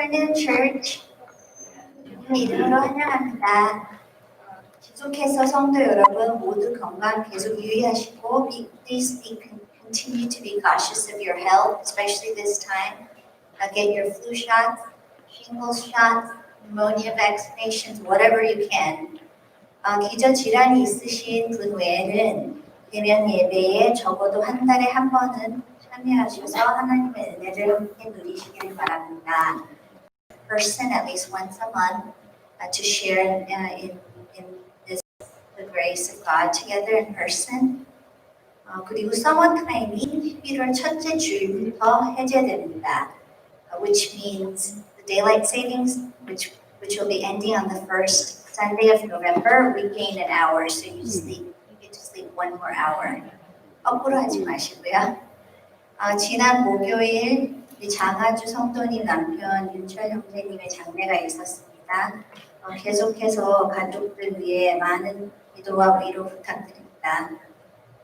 Afternoon, Church. 주님 이름으로 환영합니다. 지속해서 성도 여러분 모두 건강 계속 유의하시고 please continue to be cautious of your health, especially this time. Get your flu shots, shingles shots, pneumonia vaccinations, whatever you can. 기저 질환이 있으신 분 외에는 대면 예배에 적어도 한 달에 한 번은 참여하셔서 하나님의 은혜를 함께 누리시길 바랍니다. Person at least once a month to share in the grace of God together in person. 그리고 서머타임이 11월 첫째 주일부터 해제됩니다. Which means the daylight savings, which will be ending on the first Sunday of November, we gain an hour, so you get to sleep one more hour. 거꾸로 하지 마시고요. 지난 목요일 우리 장하주 성도님 남편 윤철 형제님의 장례가 있었습니다. 계속해서 가족들 위해 많은 기도와 위로 부탁드립니다.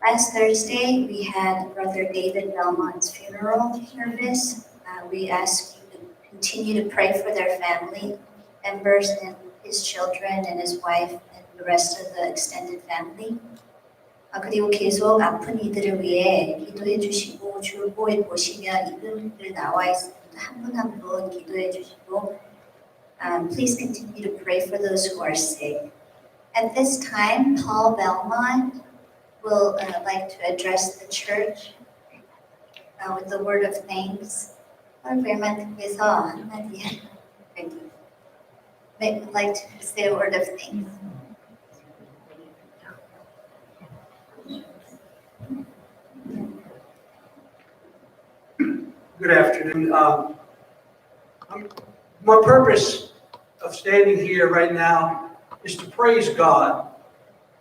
Last Thursday, we had Brother David Belmont's funeral service. We ask you to continue to pray for their family members and his children and his wife and the rest of the extended family. 그리고 계속 아픈 이들을 위해 기도해 주시고 줄보에 보시면 이름들 나와 있습니다. 한 분 한 분 기도해 주시고 please continue to pray for those who are sick. At this time, Paul Belmont will like to address the church with the word of thanks. Paul Belmont께서 한마디 would like to say a word of thanks. Good afternoon. My purpose of standing here right now is to praise God.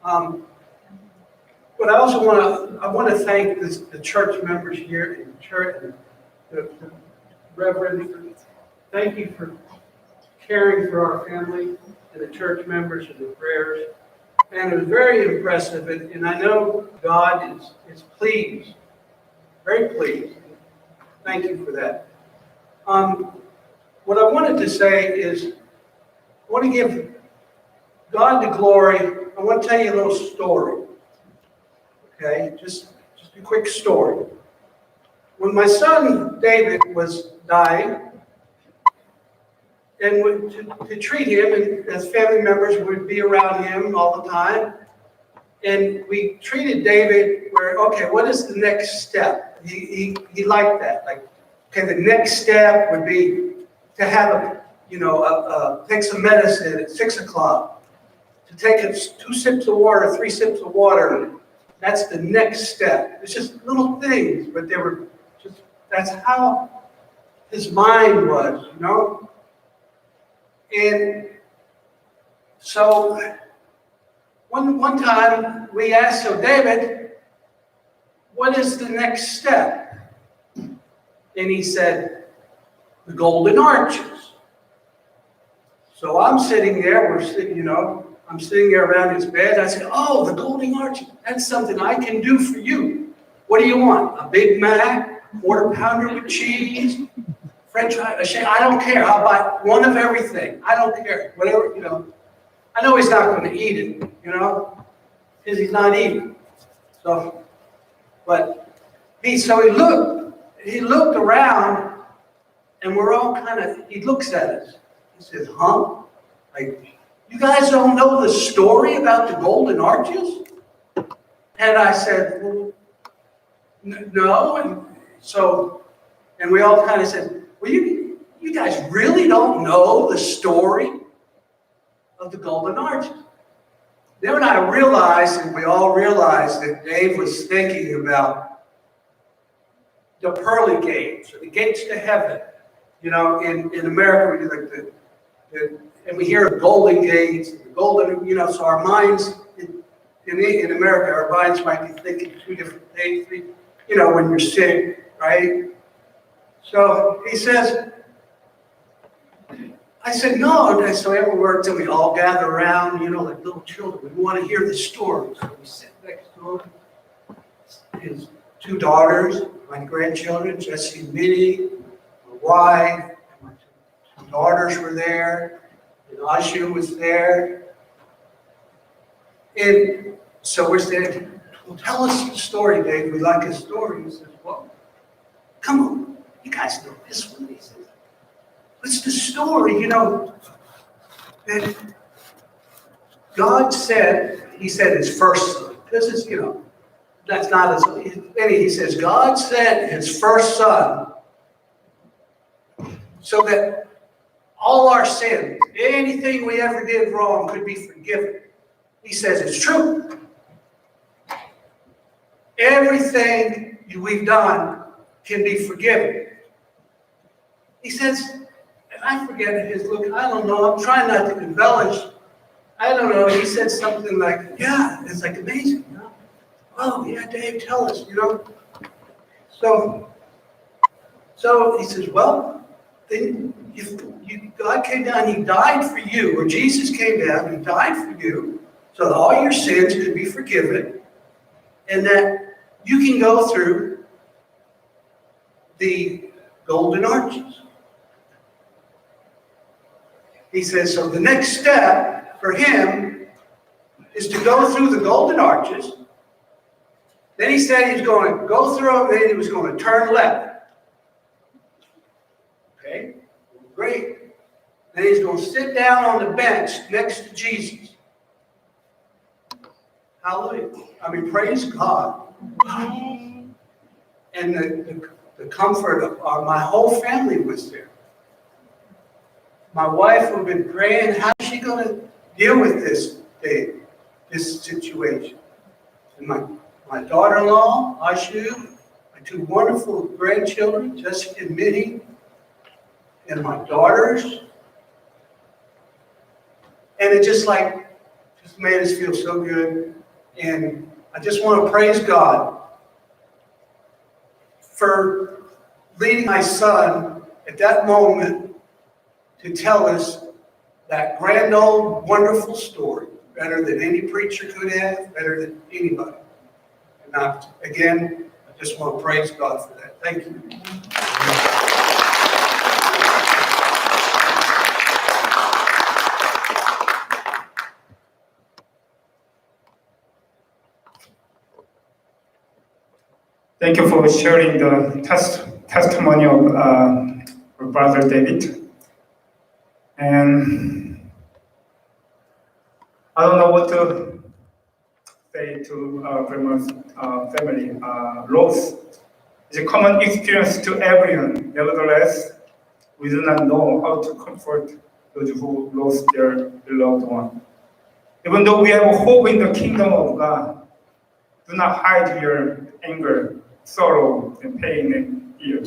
But I also want to thank the church members here in the church, and the Reverend. Thank you for caring for our family and the church members and the prayers. And it was very impressive, and I know God is pleased, very pleased. Thank you for that. What I wanted to say is, I want to give God the glory. I want to tell you a little story. Okay, just a quick story. When my son David was dying, and to treat him, and as family members would be around him all the time, and we treated David where, okay, what is the next step? He liked that. Like, okay, the next step would be to have take some medicine at 6 o'clock, to take 2 sips of water, 3 sips of water. That's the next step. It's just little things, but they were just, that's how his mind was, And so one time we asked, so David, what is the next step? And he said, the Golden Arches. So I'm sitting there, I'm sitting there around his bed. I said, oh, the Golden Arches, that's something I can do for you. What do you want? A Big Mac, quarter pounder with cheese, French fries? I don't care. I'll buy one of everything. I don't care. Whatever, I know he's not going to eat it, because he's not eating. So, but he looked around, and we're all he looks at us. He says, huh? Like, you guys don't know the story about the Golden Arches? And I said, well, no. And we all kind of said, well, you guys really don't know the story of the Golden Arches. Then I realized, and we all realized, that Dave was thinking about the pearly gates, or the gates to heaven. In America, we do like and we hear of golden gates, and the golden, so our minds, in America, our minds might be thinking 2 different things, when you're sick, right? So he says, I said, no. And so everywhere, until we all gather around, like little children. We want to hear the story. So we sit next to him. His 2 daughters, my grandchildren, Jesse and Minnie, my wife, my 2 daughters were there, and Ashu was there. And so we're saying, well, tell us the story, Dave. We like his story. He says, well, come on. You guys know this one. He says, what's the story? That God said, he said his first son. This is, that's not as, he says, God sent his first son so that all our sins, anything we ever did wrong, could be forgiven. He says it's true. Everything we've done can be forgiven. He says, and I forget his look, I don't know, I'm trying not to embellish, I don't know, he said something like, yeah, it's like amazing, you know? Oh, yeah, Dave, tell us, you know? So he says, well, then God came down, he died for you, or Jesus came down and died for you, so that all your sins could be forgiven, and that you can go through the golden arches. He says, so the next step for him is to go through the golden arches. Then he said he was going to go through them, then he was going to turn left. Okay, great. Then he's going to sit down on the bench next to Jesus. Hallelujah. I mean, praise God. And the comfort of my whole family was there. My wife had been praying, how is she going to deal with this day, this situation? And my daughter-in-law, Ashu, my two wonderful grandchildren, Jessica and Minnie, and my daughters. And it just made us feel so good. And I just want to praise God for leading my son at that moment to tell us that grand old wonderful story, better than any preacher could have, better than anybody. And I just want to praise God for that. Thank you. Thank you for sharing the testimony of Brother David. And I don't know what to say to Bremer's family. Loss is a common experience to everyone. Nevertheless, we do not know how to comfort those who lost their beloved one. Even though we have hope in the kingdom of God, do not hide your anger, sorrow, and pain and fear.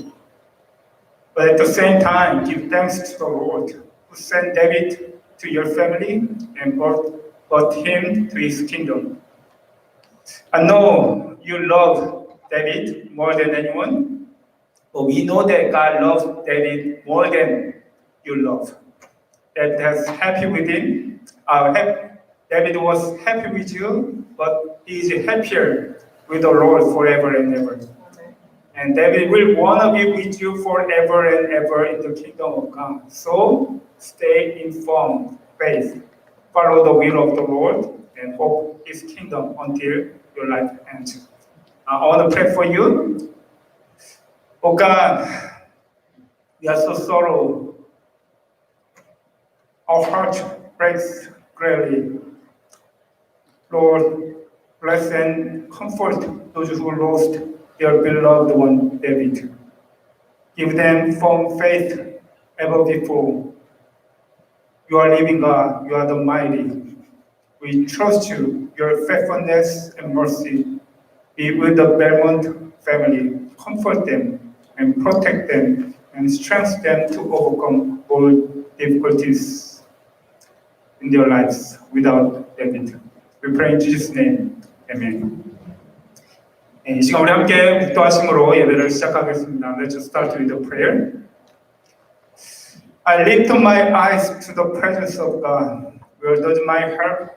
But at the same time, give thanks to the Lord who sent David to your family and brought him to his kingdom. I know you love David more than anyone, but we know that God loves David more than you love. That's happy with him. David was happy with you, but he is happier with the Lord forever and ever. And David will want to be with you forever and ever in the kingdom of God. So stay in firm faith, follow the will of the Lord, and hope his kingdom until your life ends. I want to pray for you. Oh God, we are so sorrow. Our heart breaks greatly. Lord, bless and comfort those who lost their beloved one, David. Give them firm faith ever before. You are living God, you are the mighty. We trust you, your faithfulness and mercy be with the Belmont family. Comfort them and protect them and strengthen them to overcome all difficulties in their lives without David. We pray in Jesus' name. Amen. 이 시간 우리 함께 묵도하심으로 예배를 시작하겠습니다. Let's start with a prayer. I lift my eyes to the presence of God. Where does my help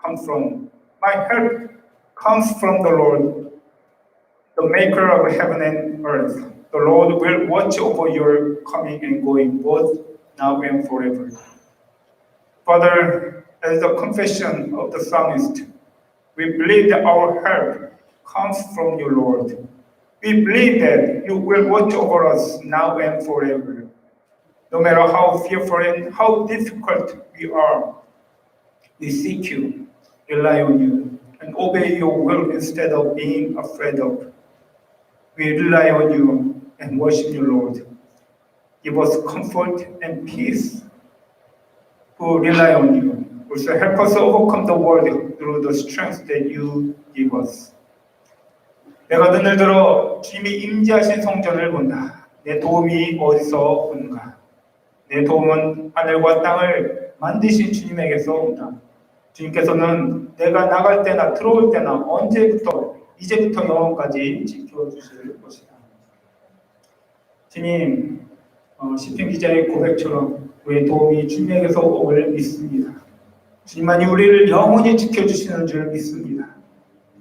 come from? My help comes from the Lord, the maker of heaven and earth. The Lord will watch over your coming and going, both now and forever. Father, as the confession of the psalmist, we believe that our help comes from you, Lord. We believe that you will watch over us now and forever. No matter how fearful and how difficult we are, we seek you, rely on you, and obey your will instead of being afraid of. We rely on you and worship you, Lord. Give us comfort and peace who rely on you. Also help us overcome the world through the strength that you give us. 내가 눈을 들어 주님이 임재하신 성전을 본다. 내 도움이 어디서 오는가? 내 도움은 하늘과 땅을 만드신 주님에게서 온다. 주님께서는 내가 나갈 때나 들어올 때나 언제부터 이제부터 영원까지 지켜주실 것이다. 주님, 시편 기자의 고백처럼 우리의 도움이 주님에게서 올 믿습니다. 주님만이 우리를 영원히 지켜주시는 줄 믿습니다.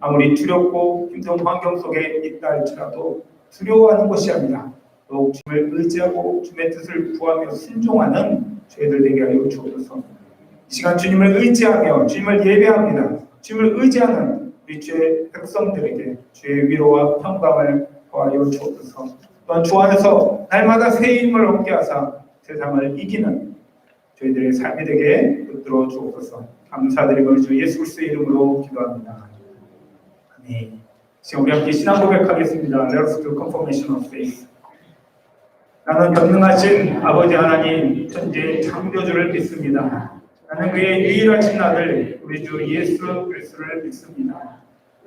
아무리 두렵고 힘든 환경 속에 있다 할지라도 두려워하는 것이 아니라 더욱 주님을 의지하고 주님의 뜻을 구하며 순종하는 저희들 되게 하여 주옵소서. 이 시간 주님을 의지하며 주님을 예배합니다. 주님을 의지하는 우리 주의 백성들에게 주의 위로와 평강을 더하여 주옵소서. 또한 주 안에서 날마다 새 힘을 얻게 하사 세상을 이기는 저희들의 삶이 되게 붙들어 주옵소서. 감사드리고 주 예수 그리스도의 이름으로 기도합니다. 아멘. 지금 우리 함께 신앙 고백하겠습니다. Let us do confirmation of faith. 나는 전능하신 아버지 하나님 천지의 창조주를 믿습니다. 나는 그의 유일하신 아들 우리 주 예수 그리스도를 믿습니다.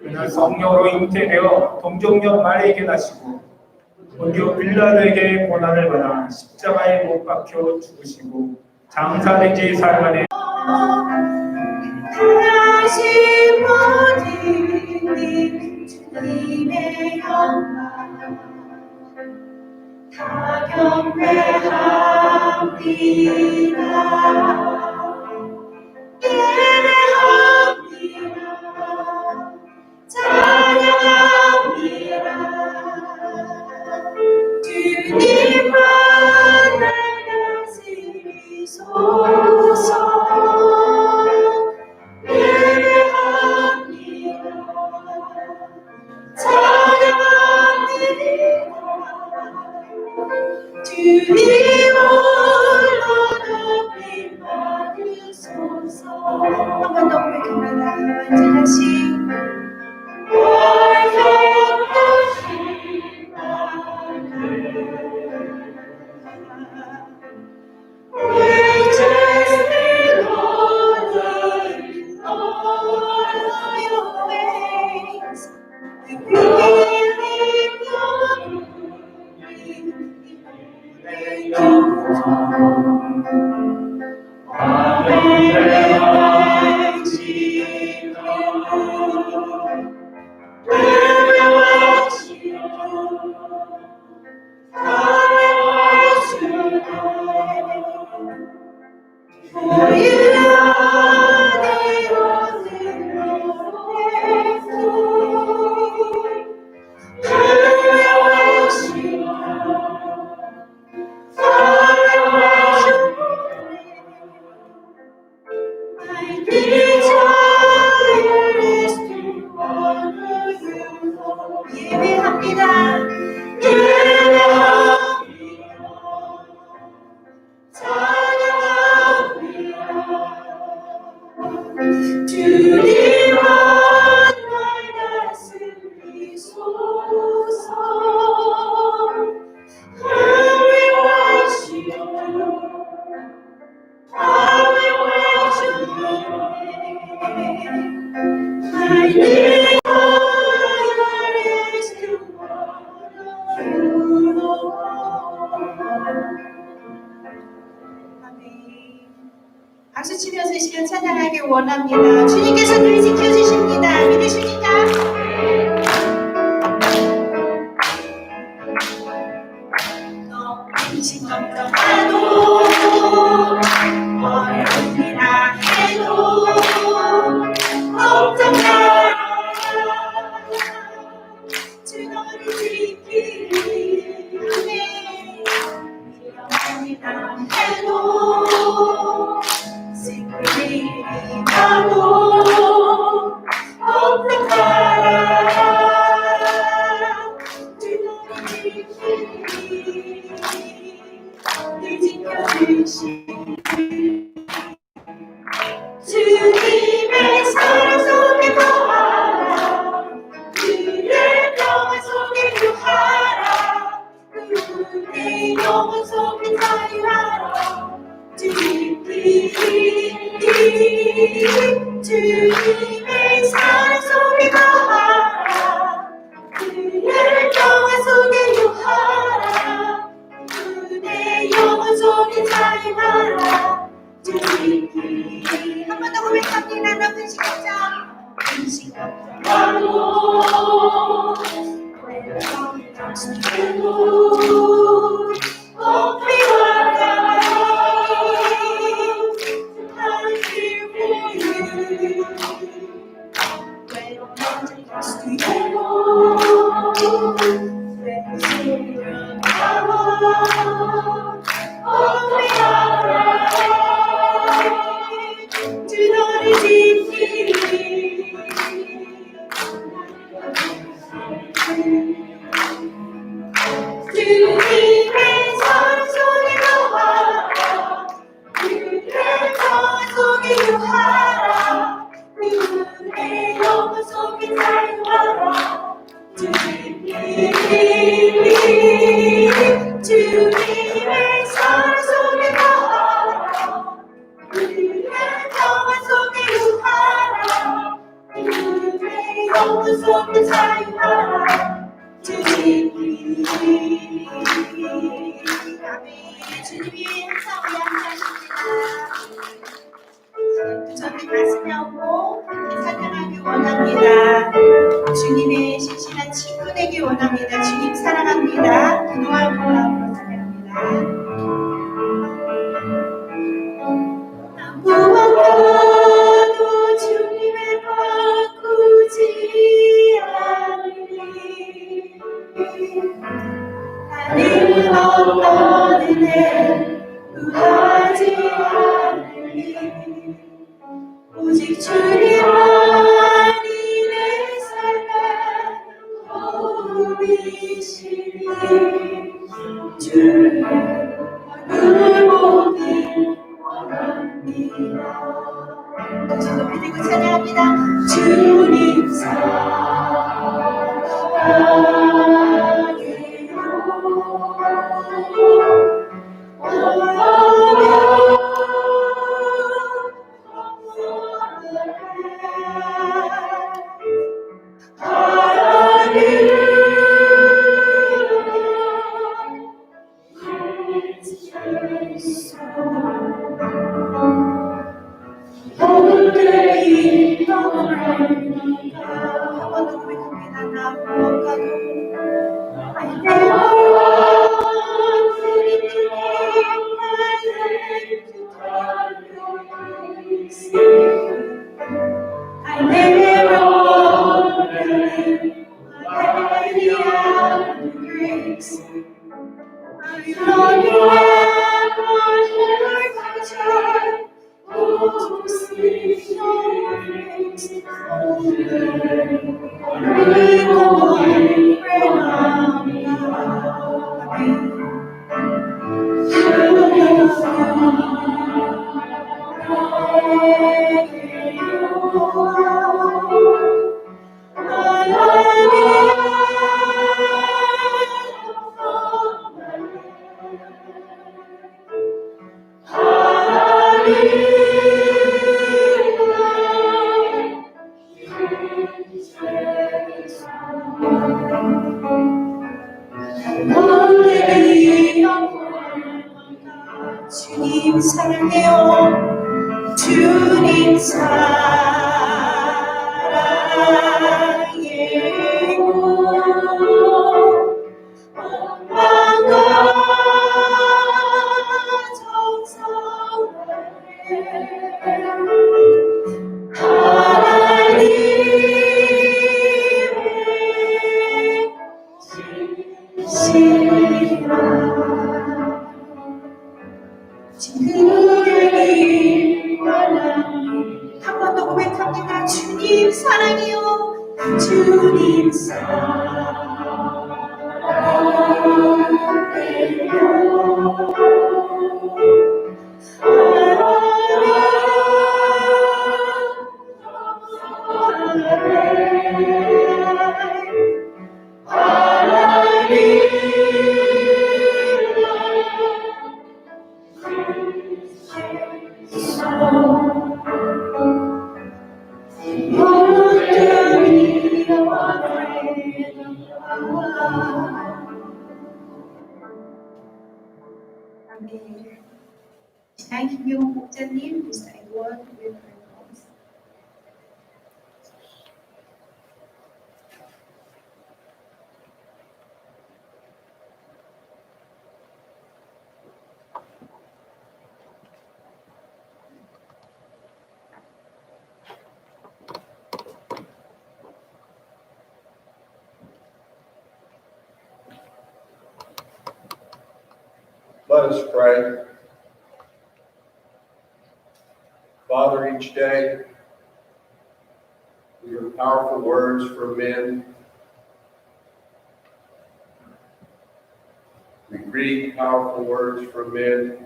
그는 성령으로 잉태되어 동정녀 마리아에게 나시고 본디오 빌라도에게 고난을 받아 십자가에 못 박혀 죽으시고 장사된 지 사흘 만에 다시 모든 주님의 영광 다 경배합니다. 예배합니다. 찬양합니다. 주님만 날 다스리소서. 예배합니다. 찬양합니다. 주님 홀로 높임 받으소서. 한 번 더 고백합니다. 언제나신 박수 치면서 이 시간 찬양하길 원합니다. 주님께서 늘 지켜주십니다. 믿으십니까? 너무 심각하도 어려움이라 해도 걱정 마라. 주 너를 지키리. 위험이라 해도 시끄러이 나도 걱정 마라. 주 너를 지키리. 늘 지켜주시리. 주님의 사랑 속에 거하라. 그의 평안 속에 유하라. 그의 영혼 속에 자유하라. 주님의 사랑 속에 거하라. 그의 평안 속에 유하라. 그의 영혼 속에 자유하라. 주님의 한 번 더 고백합니다. 주시고 주님의 사랑 속에 거하라 그의 평화 속에 유하라 그의 영혼 속에 자유하라 주님이 아멘 주님이 항상 우리 함께하십니다. 저는 가슴이 없고 찬양하기 원합니다. 주님의 신실한 친구 되기 원합니다. 주님 사랑합니다. 기도할 마음으로 찬양합니다. 무엇보다도 주님을 바꾸지 않으니 나는 어떤 은혜 구하지 않으니 오직 주님만이 내 삶의 도움이시니 주의 얼굴을 보기 원합니다. 다시 높이 들고 찬양합니다. 주님 한번더 고백합니다. 나 무엇과도 I never wanted any other grace. I know you ever captured to see your face. We go on, friend of love. 주님 사랑해요. 주님 사랑해요. 마음과 하나님의 신실한 지금의 원함 한 번 더 고백합니다. 주님 사랑해요. 주님 아멘. 지난 김경호 목자님, Mr. Edward Wilberforce. Let us pray. Father, each day we hear powerful words from men. We read powerful words from men.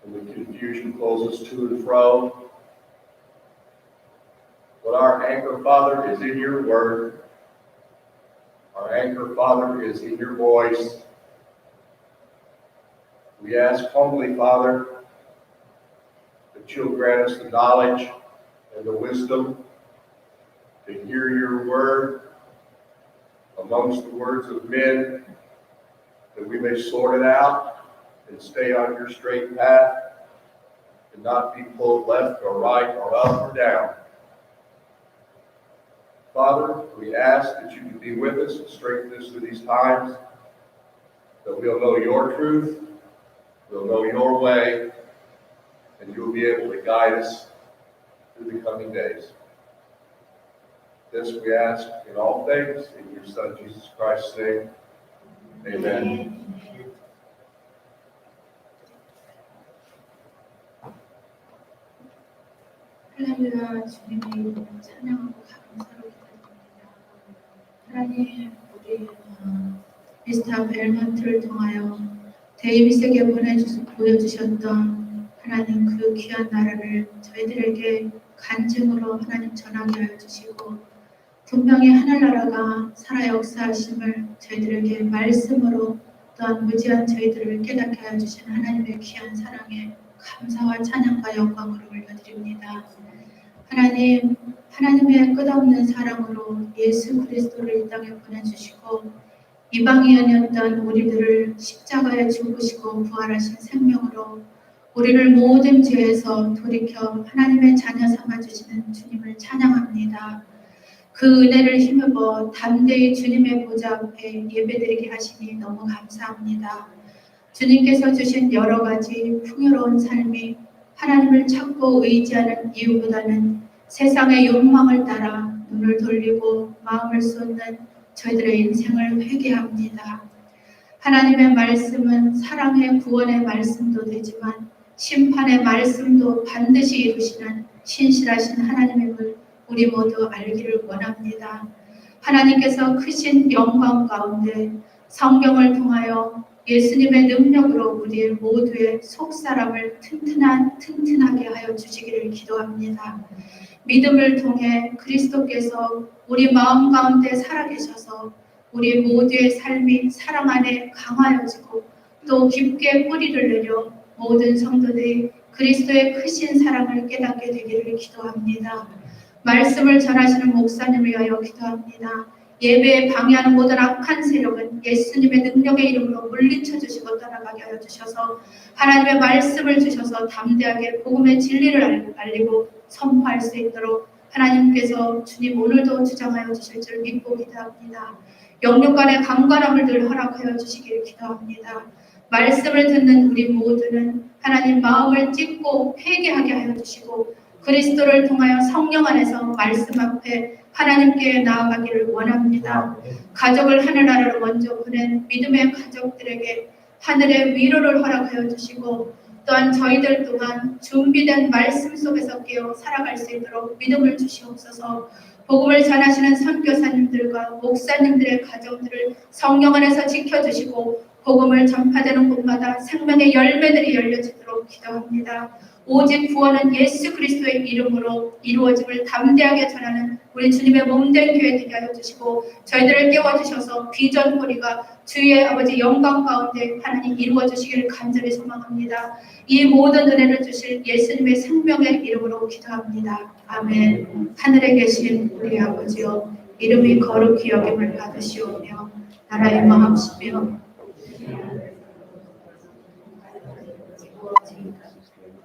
And the confusion pulls us to and fro. But our anchor, Father, is in your word. Our anchor, Father, is in your voice. We ask humbly, Father, that you'll grant us the knowledge and the wisdom to hear your word amongst the words of men, that we may sort it out and stay on your straight path and not be pulled left or right or up or down. Father, we ask that you can be with us and strengthen us through these times, that we'll know your truth, we'll know your way, and you'll be able to guide us through the coming days. This we ask in all things, in your Son Jesus Christ's name. Amen. 할렐루야, 주님의 이름을 찬양하고 감사로 기도드립니다. 하나님, 우리 미스터 벨먼트를 통하여 데이비스에게 보여주셨던 하나님 그 귀한 나라를 저희들에게 간증으로 하나님 전하게 하여 주시고, 분명히 하늘나라가 살아 역사하심을 저희들에게 말씀으로 또한 무지한 저희들을 깨닫게 하여 주신 하나님의 귀한 사랑에 감사와 찬양과 영광을 올려드립니다. 하나님, 하나님의 끝없는 사랑으로 예수 그리스도를 이 땅에 보내주시고 이방인이었던 우리들을 십자가에 죽으시고 부활하신 생명으로 우리를 모든 죄에서 돌이켜 하나님의 자녀 삼아주시는 주님을 찬양합니다. 그 은혜를 힘입어 담대히 주님의 보좌 앞에 예배드리게 하시니 너무 감사합니다. 주님께서 주신 여러 가지 풍요로운 삶이 하나님을 찾고 의지하는 이유보다는 세상의 욕망을 따라 눈을 돌리고 마음을 쏟는 저희들의 인생을 회개합니다. 하나님의 말씀은 사랑의 구원의 말씀도 되지만 심판의 말씀도 반드시 이루시는 신실하신 하나님임을 우리 모두 알기를 원합니다. 하나님께서 크신 영광 가운데 성경을 통하여 예수님의 능력으로 우리 모두의 속사람을 튼튼하게 하여 주시기를 기도합니다. 믿음을 통해 그리스도께서 우리 마음 가운데 살아계셔서 우리 모두의 삶이 사랑 안에 강하여지고 또 깊게 뿌리를 내려 모든 성도들이 그리스도의 크신 사랑을 깨닫게 되기를 기도합니다. 말씀을 전하시는 목사님을 위하여 기도합니다. 예배에 방해하는 모든 악한 세력은 예수님의 능력의 이름으로 물리쳐 주시고 떠나가게 하여 주셔서 하나님의 말씀을 주셔서 담대하게 복음의 진리를 알리고 선포할 수 있도록 하나님께서 주님 오늘도 주장하여 주실 줄 믿고 기도합니다. 영육 간의 강건함을 늘 허락하여 주시기를 기도합니다. 말씀을 듣는 우리 모두는 하나님 마음을 찢고 회개하게 하여 주시고 그리스도를 통하여 성령 안에서 말씀 앞에 하나님께 나아가기를 원합니다. 가족을 하늘나라로 먼저 보낸 믿음의 가족들에게 하늘의 위로를 허락하여 주시고 또한 저희들 또한 준비된 말씀 속에서 깨어 살아갈 수 있도록 믿음을 주시옵소서. 복음을 전하시는 선교사님들과 목사님들의 가정들을 성령 안에서 지켜주시고 복음을 전파되는 곳마다 생명의 열매들이 열려지도록 기도합니다. 오직 구원은 예수 그리스도의 이름으로 이루어짐을 담대하게 전하는 우리 주님의 몸된 교회 되게 하여 주시고 저희들을 깨워주셔서 비전거리가 주의 아버지 영광 가운데 하나님 이루어 주시기를 간절히 소망합니다. 이 모든 은혜를 주실 예수님의 생명의 이름으로 기도합니다. 아멘. 하늘에 계신 우리 아버지여 이름이 거룩히 여김을 받으시오며 나라의 마음시며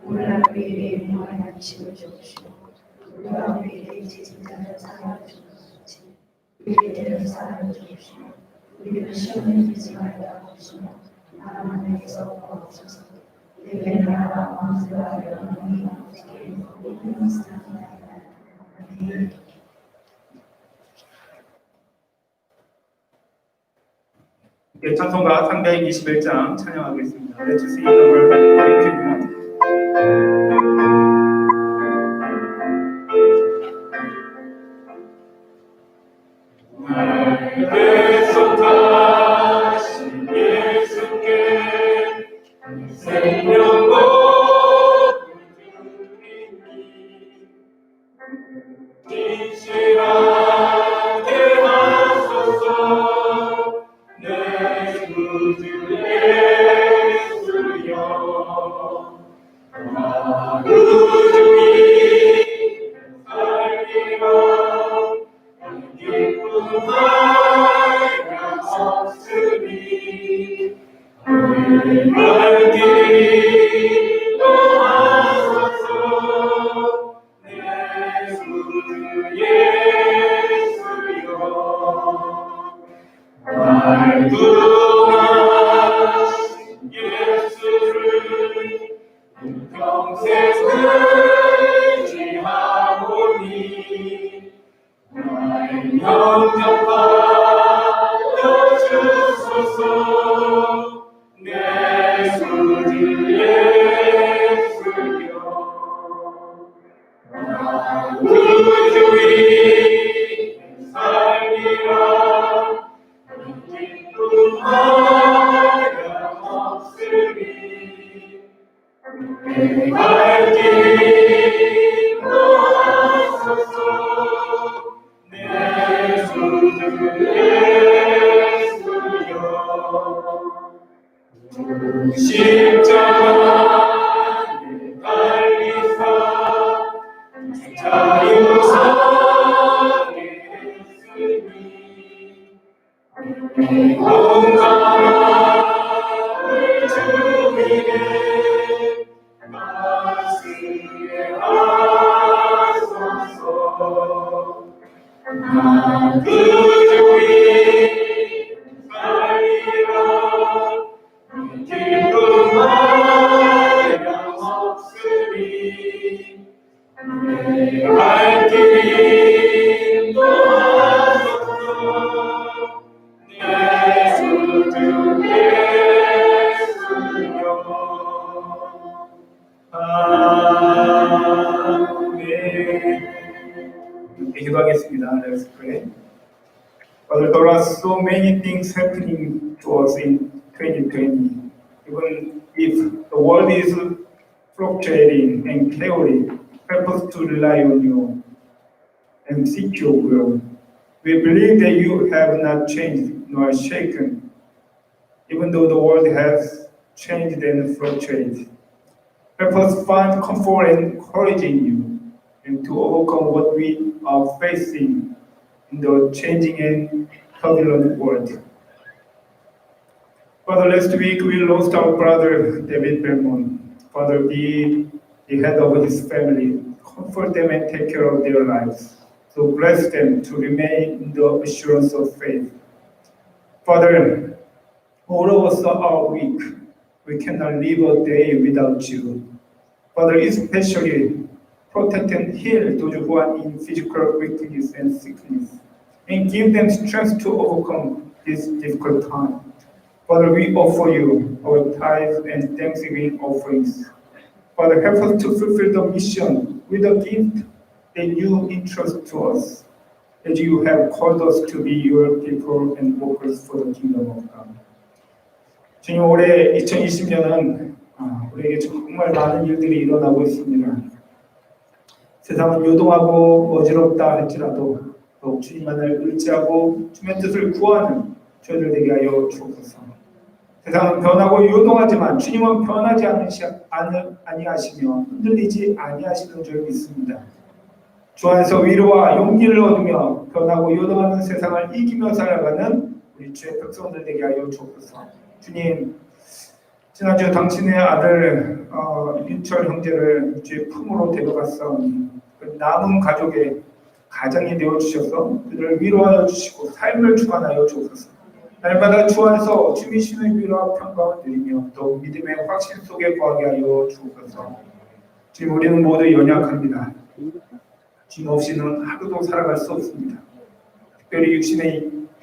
우리가 우리에게 명한 양식을 주옵시고 우리가 우리에게 지진자를 사하여 주옵소서. 우리에게 대를 사하여 주옵시고 우리를 시험에 들지 말게 하옵시고 하나님께서 구하옵소서. 내게 나라와 왕세와 영광이 아버지께 모든 사람이다. 아멘. 예, 찬송가 321장 찬양하겠습니다. Let's sing the word according to God. 날개서 다시 예수께 생명 진실하게 하소서. 내 구주 예수여, 나 구주이 살리라. 기쁨 말가 없으니 알기도 하소서. 내 구주 예수여, 날 구하신 예수를 평생 의지하오니 날 영접하여 주소서. 내 구주 예수여, 나 구주이 살리라. 기쁨 하여 없으니 갈 길도 하소서. 내 구주 예수여, 십자가에 달리사 자유하게 했으니 건강을 주위에 나쓰게 하소서. 나 구주이 살리라. 기쁨 하여 없으니 갈 길도 하소서. 내 구주 예수여, 아멘. 기도하겠습니다. Let's pray. Father, there are so many things happening to us in 2020. Even if the world is fluctuating and chaotic, help us to rely on you and seek your will. We believe that you have not changed nor shaken, even though the world has changed and fluctuated. Help us find comfort and courage in you and to overcome what we are facing in the changing and turbulent world. Father, last week we lost our brother David Belmont. Father, be the head of his family. Comfort them and take care of their lives. So bless them to remain in the assurance of faith. Father, all of us are weak. We cannot live a day without you. Father, especially protect and heal those who are in physical weakness and sickness, and give them strength to overcome this difficult time. Father, we offer you our tithes and thanksgiving offerings. Father, help us to fulfill the mission with a gift that you entrust to us, as you have called us to be your people and workers for the kingdom of God. 주님, 올해 2020년은 우리에게 정말 많은 일들이 일어나고 있습니다. 세상은 요동하고 어지럽다 할지라도 더욱 주님만을 의지하고 주님의 뜻을 구하는 저희들 되게 하여 주옵소서. 세상은 변하고 요동하지만 주님은 변하지 아니하시며 흔들리지 아니하시는 줄 믿습니다. 주 안에서 위로와 용기를 얻으며 변하고 요동하는 세상을 이기며 살아가는 우리 주의 백성들 되게 하여 주옵소서. 주님, 지난주 당신의 아들 윤철 형제를 주의 품으로 데려갔사오니 그 남은 가족의 가장이 되어주셔서 그들을 위로하여 주시고 삶을 주관하여 주옵소서. 날마다 주 안에서 주님의 위로와 평강을 드리며 또 믿음의 확신 속에 거하게 하여 주옵소서. 지금 우리는 모두 연약합니다. 주님 없이는 하루도 살아갈 수 없습니다. 특별히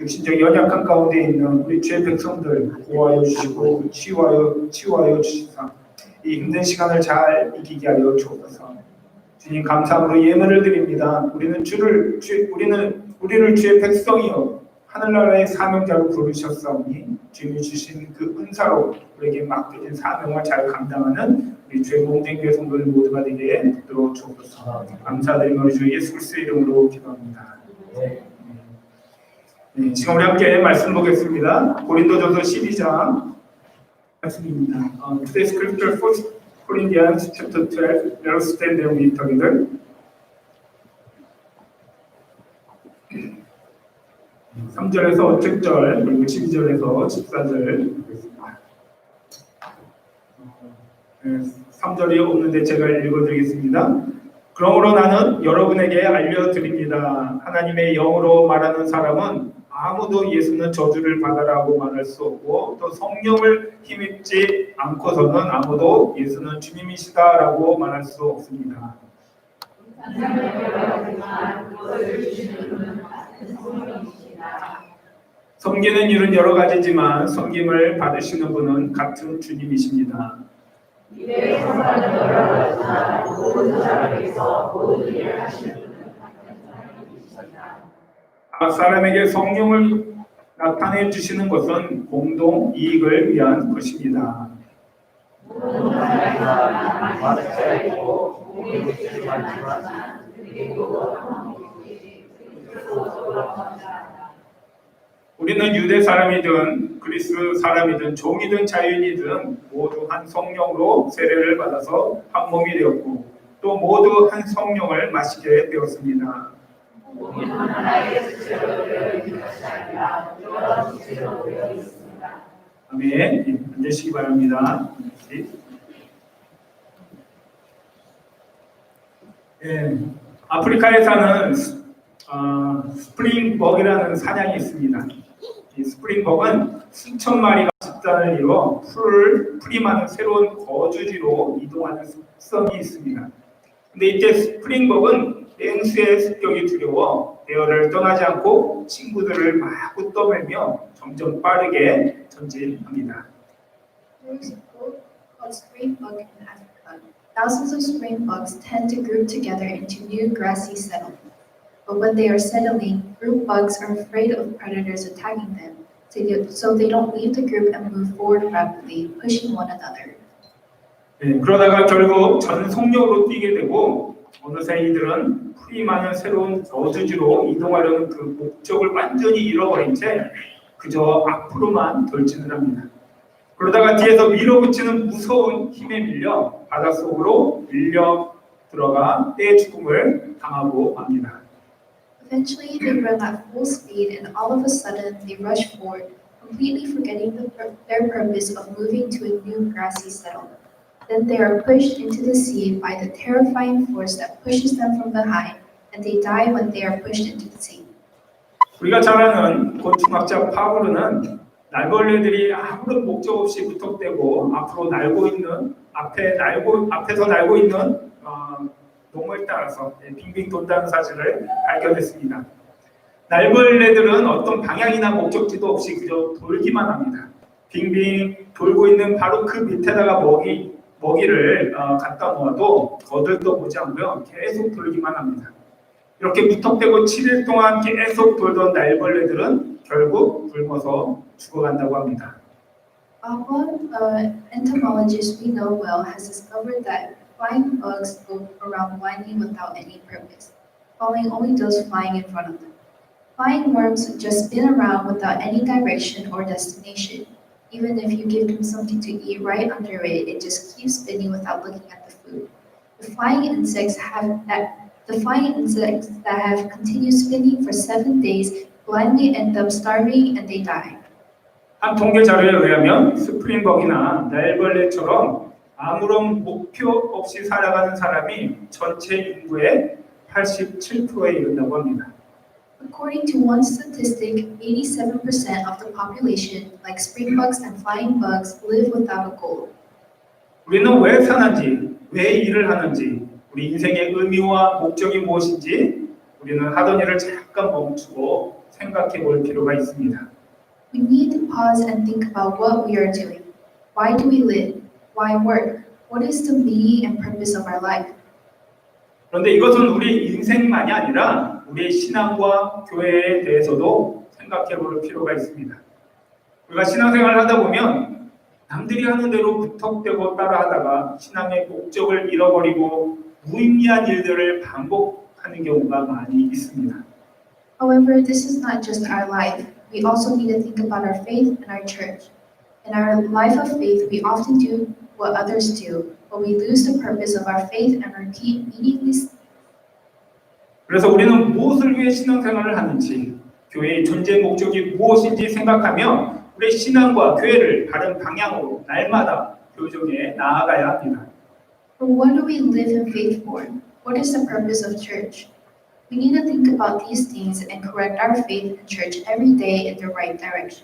육신적 연약한 가운데 있는 우리 주의 백성들 구하여 주시고 치유하여 주시사 이 힘든 시간을 잘 이기게 하여 주옵소서. 주님 감사함으로 예물을 드립니다. 우리를 주의 백성이요 하늘나라의 사명자로 부르셨사오니 주님이 주신 그 은사로 우리에게 맡겨진 사명을 잘 감당하는 우리 주의 몸된 교회 성도들 모두가 되게 붙들어 주옵소서. 감사드리며 주 예수 그리스도의 이름으로 기도합니다. 네, 지금 우리 함께 말씀 보겠습니다. 고린도전서 12장 말씀입니다. Today's scripture, 1 Corinthians chapter 12. Let us stand there with together. 3절에서 7절 그리고 12절에서 14절 보겠습니다. 3절이 없는데 제가 읽어드리겠습니다. 그러므로 나는 여러분에게 알려드립니다. 하나님의 영으로 말하는 사람은 아무도 예수는 저주를 받아라고 말할 수 없고 또 성령을 힘입지 않고서는 아무도 예수는 주님이시다라고 말할 수 없습니다. 섬기는 일은 여러 가지지만 섬김을 받으시는 분은 같은 주님이십니다. 각 사람에게 성령을 나타내 주시는 것은 공동 이익을 위한 것입니다. 우리는 유대 사람이든 그리스 사람이든 종이든 자유인이든 모두 한 성령으로 세례를 받아서 한 몸이 되었고 또 모두 한 성령을 마시게 되었습니다. 아멘. 앉으시기 바랍니다. 아프리카에 사는 스프링벅이라는 사냥이 있습니다. 이 스프링벅은 수천 마리가 집단을 이루어 풀이 많은 새로운 거주지로 이동하는 습성이 있습니다. 근데 이때 스프링벅은 땡수의 습격이 두려워 대열을 떠나지 않고 친구들을 마구 떠밀며 점점 빠르게 전진합니다. There is a group called springbok in Africa. Thousands of springboks tend to group together into new grassy settlements. But when they are settling, group bugs are afraid of predators attacking them, so they don't leave the group and move forward rapidly, pushing one another. 그러다가 결국 전 속력으로 뛰게 되고 어느새 이들은 풀이 많은 새로운 거주지로 이동하려는 그 목적을 완전히 잃어버린 채 그저 앞으로만 돌진을 합니다. 그러다가 뒤에서 밀어붙이는 무서운 힘에 밀려 바닷속으로 밀려 들어가 때 죽음을 당하고 맙니다. Eventually, they run at full speed, and all of a sudden, they rush forward, completely forgetting their purpose of moving to a new grassy settlement. Then they are pushed into the sea by the terrifying force that pushes them from behind, and they die when they are pushed into the sea. 우리가 잘 아는 곤충학자 파브르는 날벌레들이 아무런 목적 없이 무턱대고 앞에서 날고 있는 놈을 따라서 빙빙 돈다는 사실을 발견했습니다. 날벌레들은 어떤 방향이나 목적지도 없이 그저 돌기만 합니다. 빙빙 돌고 있는 바로 그 밑에다가 먹이를 갖다 놓아도 거들떠보지 않고요. 계속 돌기만 합니다. 이렇게 무턱대고 7일 동안 계속 돌던 날벌레들은 결국 굶어서 죽어간다고 합니다. One entomologist we know well has discovered that flying bugs go around blindly without any purpose, following only those flying in front of them. Flying worms just spin around without any direction or destination. Even if you give them something to eat right under it, it just keeps spinning without looking at the food. The flying insects that have continued spinning for 7 days blindly end up starving and they die. 한 통계 자료에 의하면 스프링벅이나 날벌레처럼 아무런 목표 없이 살아가는 사람이 전체 인구의 87%에 이른다고 합니다. According to one statistic, 87% of the population, like springbugs and flying bugs, live without a goal. 우리는 왜 사는지, 왜 일을 하는지, 우리 인생의 의미와 목적이 무엇인지 우리는 하던 일을 잠깐 멈추고 생각해 볼 필요가 있습니다. We need to pause and think about what we are doing. Why do we live? Why work? What is the meaning and purpose of our life? 그런데 이것은 우리 인생만이 아니라 우리의 신앙과 교회에 대해서도 생각해 볼 필요가 있습니다. 우리가 신앙생활을 하다 보면 남들이 하는 대로 무턱대고 따라하다가 신앙의 목적을 잃어버리고 무의미한 일들을 반복하는 경우가 많이 있습니다. However, this is not just our life. We also need to think about our faith and our church. In our life of faith, we often do what others do, but we lose the purpose of our faith and repeat meaningless. 그래서 우리는 무엇을 위해 신앙생활을 하는지, 교회의 존재 목적이 무엇인지 생각하며 우리의 신앙과 교회를 바른 방향으로 날마다 교정해 나아가야 합니다. But what do we live in faith for? What is the purpose of church? We need to think about these things and correct our faith and church every day in the right direction.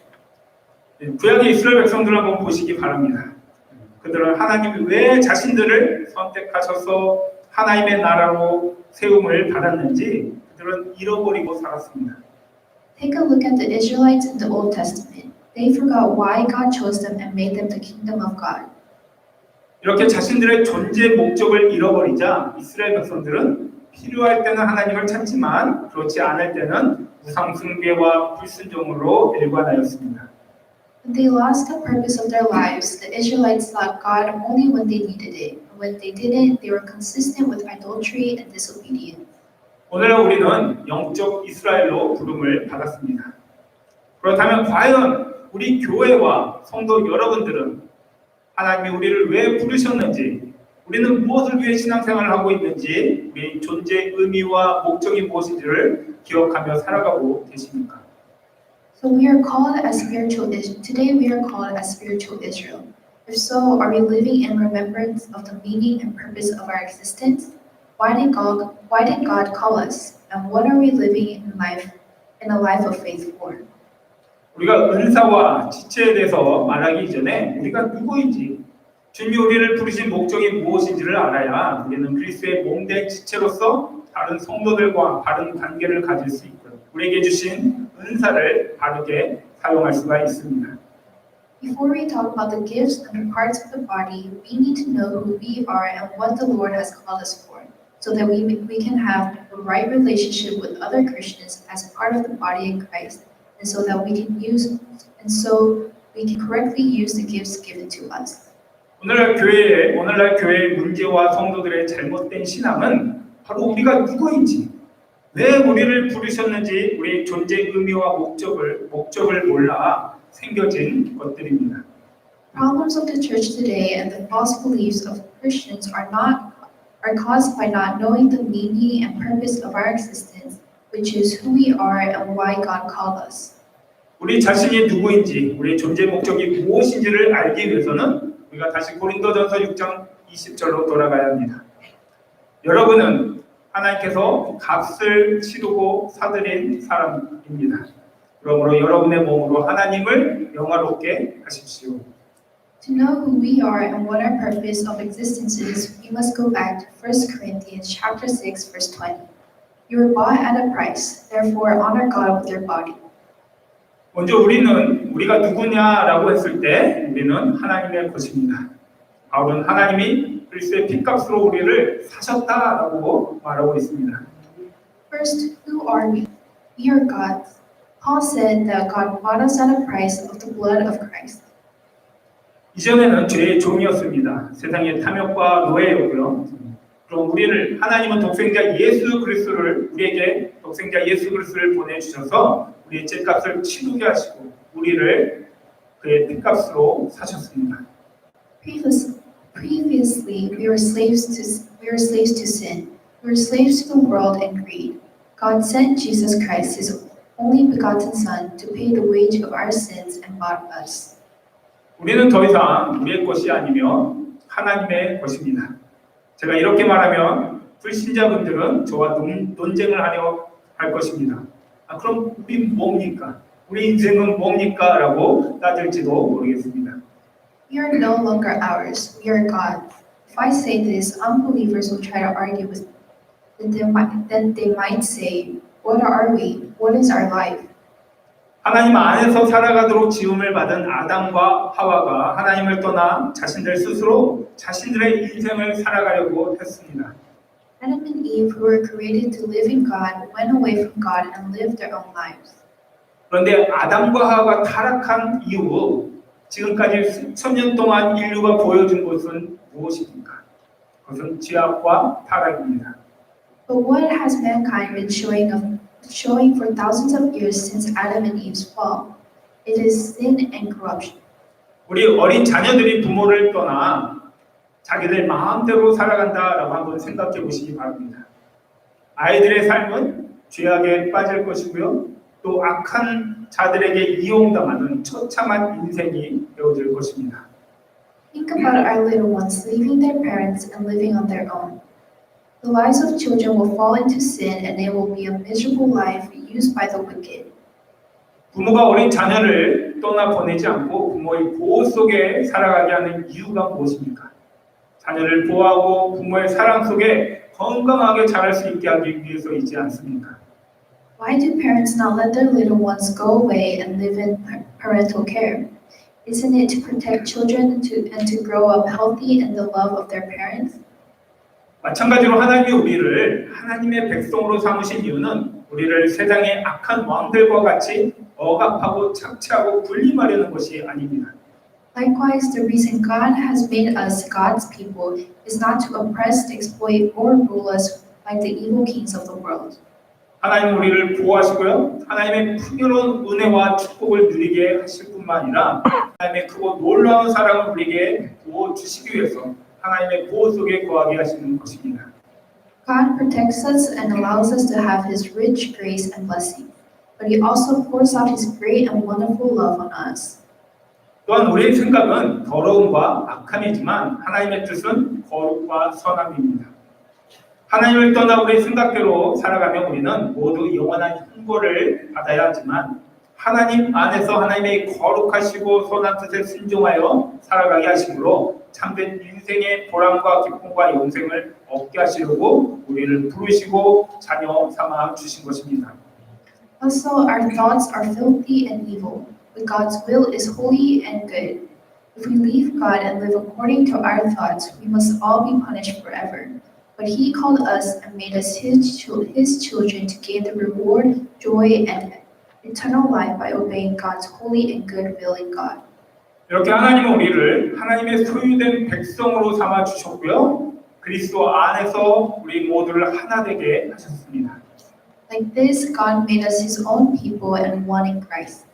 구약의 이스라엘 백성들을 한번 보시기 바랍니다. 그들은 하나님이 왜 자신들을 선택하셔서 하나님의 나라로 세움을 받았는지 그들은 잃어버리고 살았습니다. Take a look at the Israelites in the Old Testament. They forgot why God chose them and made them the kingdom of God. 이렇게 자신들의 존재 목적을 잃어버리자 이스라엘 백성들은 필요할 때는 하나님을 찾지만 그렇지 않을 때는 우상 숭배와 불순종으로 일관하였습니다. When they lost the purpose of their lives, the Israelites sought God only when they needed it. And when they didn't, they were consistent with idolatry and disobedience. 오늘날 우리는 영적 이스라엘로 부름을 받았습니다. 그렇다면 과연 우리 교회와 성도 여러분들은 하나님이 우리를 왜 부르셨는지, 우리는 무엇을 위해 신앙생활을 하고 있는지, 우리 존재의 의미와 목적이 무엇인지를 기억하며 살아가고 계십니까? So we are called as today we are called as spiritual Israel. If so, are we living in remembrance of the meaning and purpose of our existence? Why did God call us? And what are we living in a life of faith for? 우리가 은사와 지체에 대해서 말하기 이전에 우리가 누구인지, 주님이 우리를 부르신 목적이 무엇인지를 알아야 우리는 그리스도의 몸된 지체로서 다른 성도들과 바른 관계를 가질 수 있고요. 우리에게 주신 은사를 바르게 사용할 수가 있습니다. Before we talk about the gifts and the parts of the body, we need to know who we are and what the Lord has called us for, so that we can have a right relationship with other Christians as part of the body of Christ, and so we can correctly use the gifts given to us. 오늘날 교회의 문제와 성도들의 잘못된 신앙은 바로 우리가 누구인지, 왜 우리를 부르셨는지 우리의 존재 의미와 목적을 몰라 생겨진 것들입니다. Problems of the church today and the false beliefs of Christians are caused by not knowing the meaning and purpose of our existence, which is who we are and why God called us. 우리 자신이 누구인지, 우리의 존재 목적이 무엇인지를 알기 위해서는 우리가 다시 고린도전서 6장 20절로 돌아가야 합니다. 여러분은 하나님께서 값을 치르고 사들인 사람입니다. 그러므로 여러분의 몸으로 하나님을 영화롭게 하십시오. To know who we are and what our purpose of existence is, we must go back to 1 Corinthians chapter 6, verse 20. You were bought at a price, therefore honor God with your body. 먼저 우리가 누구냐라고 했을 때 우리는 하나님의 것입니다. 바울은 하나님이 그리스도의 핏값으로 우리를 사셨다라고 말하고 있습니다. First, who are we? We are God's. Paul said that God bought us at a price of the blood of Christ. 이전에는 죄의 종이었습니다. 세상의 탐욕과 노예였고요. 그럼 하나님은 우리에게 독생자 예수 그리스도를 보내주셔서 우리의 죄값을 치르게 하시고 우리를 그의 핏값으로 사셨습니다. Previously, we were slaves to sin. We were slaves to the world and greed. God sent Jesus Christ, His only begotten Son, to pay the wage of our sins and bought us. 우리는 더 이상 우리의 것이 아니며 하나님의 것입니다. 제가 이렇게 말하면 불신자분들은 저와 논쟁을 하려 할 것입니다. 그럼 우리 뭡니까? 우리 인생은 뭡니까? 라고 따질지도 모르겠습니다. We are no longer ours. We are God's. If I say this, unbelievers will try to argue with me. Then they might say, what are we? What is our life? 하나님 안에서 살아가도록 지음을 받은 아담과 하와가 하나님을 떠나 자신들 스스로 자신들의 인생을 살아가려고 했습니다. Adam and Eve, who were created to live in God, went away from God and lived their own lives. 그런데 아담과 하와가 타락한 이후 지금까지 수천 년 동안 인류가 보여준 것은 무엇입니까? 그것은 죄악과 타락입니다. But what has mankind been showing for thousands of years since Adam and Eve's fall? It is sin and corruption. 우리 어린 자녀들이 부모를 떠나 자기들 마음대로 살아간다라고 한번 생각해 보시기 바랍니다. 아이들의 삶은 죄악에 빠질 것이고요. 또 악한 자들에게 이용당하는 처참한 인생이 되어질 것입니다. Think about our little ones leaving their parents and living on their own. The lives of children will fall into sin and it will be a miserable life used by the wicked. 부모가 어린 자녀를 떠나 보내지 않고 부모의 보호 속에 살아가게 하는 이유가 무엇입니까? 자녀를 보호하고 부모의 사랑 속에 건강하게 자랄 수 있게 하기 위해서이지 않습니까? Why do parents not let their little ones go away and live in parental care? Isn't it to protect children and to grow up healthy in the love of their parents? 마찬가지로 하나님이 우리를 하나님의 백성으로 삼으신 이유는 우리를 세상의 악한 왕들과 같이 억압하고 착취하고 군림하려는 것이 아닙니다. Likewise, the reason God has made us God's people is not to oppress, exploit, or rule us like the evil kings of the world. 하나님 우리를 보호하시고요. 하나님의 풍요로운 은혜와 축복을 누리게 하실 뿐만 아니라 하나님의 크고 놀라운 사랑을 우리에게 부어주시기 위해서 하나님의 보호 속에 거하게 하시는 것입니다. God protects us and allows us to have His rich grace and blessing, but He also pours out His great and wonderful love on us. 또한 우리의 생각은 더러움과 악함이지만 하나님의 뜻은 거룩과 선함입니다. 하나님을 떠나 우리의 생각대로 살아가면 우리는 모두 영원한 형벌을 받아야 하지만 하나님 안에서 하나님의 거룩하시고 선한 뜻에 순종하여 살아가게 하심으로 참된 인생의 보람과 기쁨과 영생을 얻게 하시려고 우리를 부르시고 자녀 삼아 주신 것입니다. Also, our thoughts are filthy and evil, but God's will is holy and good. If we leave God and live according to our thoughts, we must all be punished forever. But He called us and made us His children to gain the reward, joy, and eternal life by obeying God's holy and good will in God. 이렇게 하나님은 우리를 하나님의 소유된 백성으로 삼아 주셨고요. 그리스도 안에서 우리 모두를 하나 되게 하셨습니다. Like this, God made us His own people and one in Christ.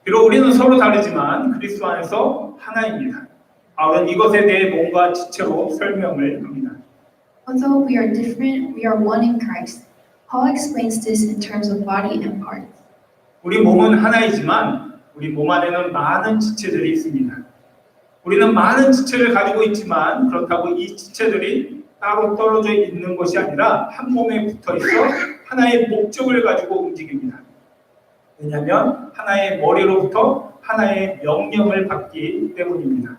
비록 우리는 서로 다르지만 그리스도 안에서 하나입니다. 바울은 이것에 대해 몸과 지체로 설명을 합니다. Although we are different, we are one in Christ. Paul explains this in terms of body and parts. 우리 몸은 하나이지만 우리 몸 안에는 많은 지체들이 있습니다. 우리는 많은 지체를 가지고 있지만 그렇다고 이 지체들이 따로 떨어져 있는 것이 아니라 한 몸에 붙어 있어 하나의 목적을 가지고 움직입니다. 왜냐하면 하나의 머리로부터 하나의 명령을 받기 때문입니다.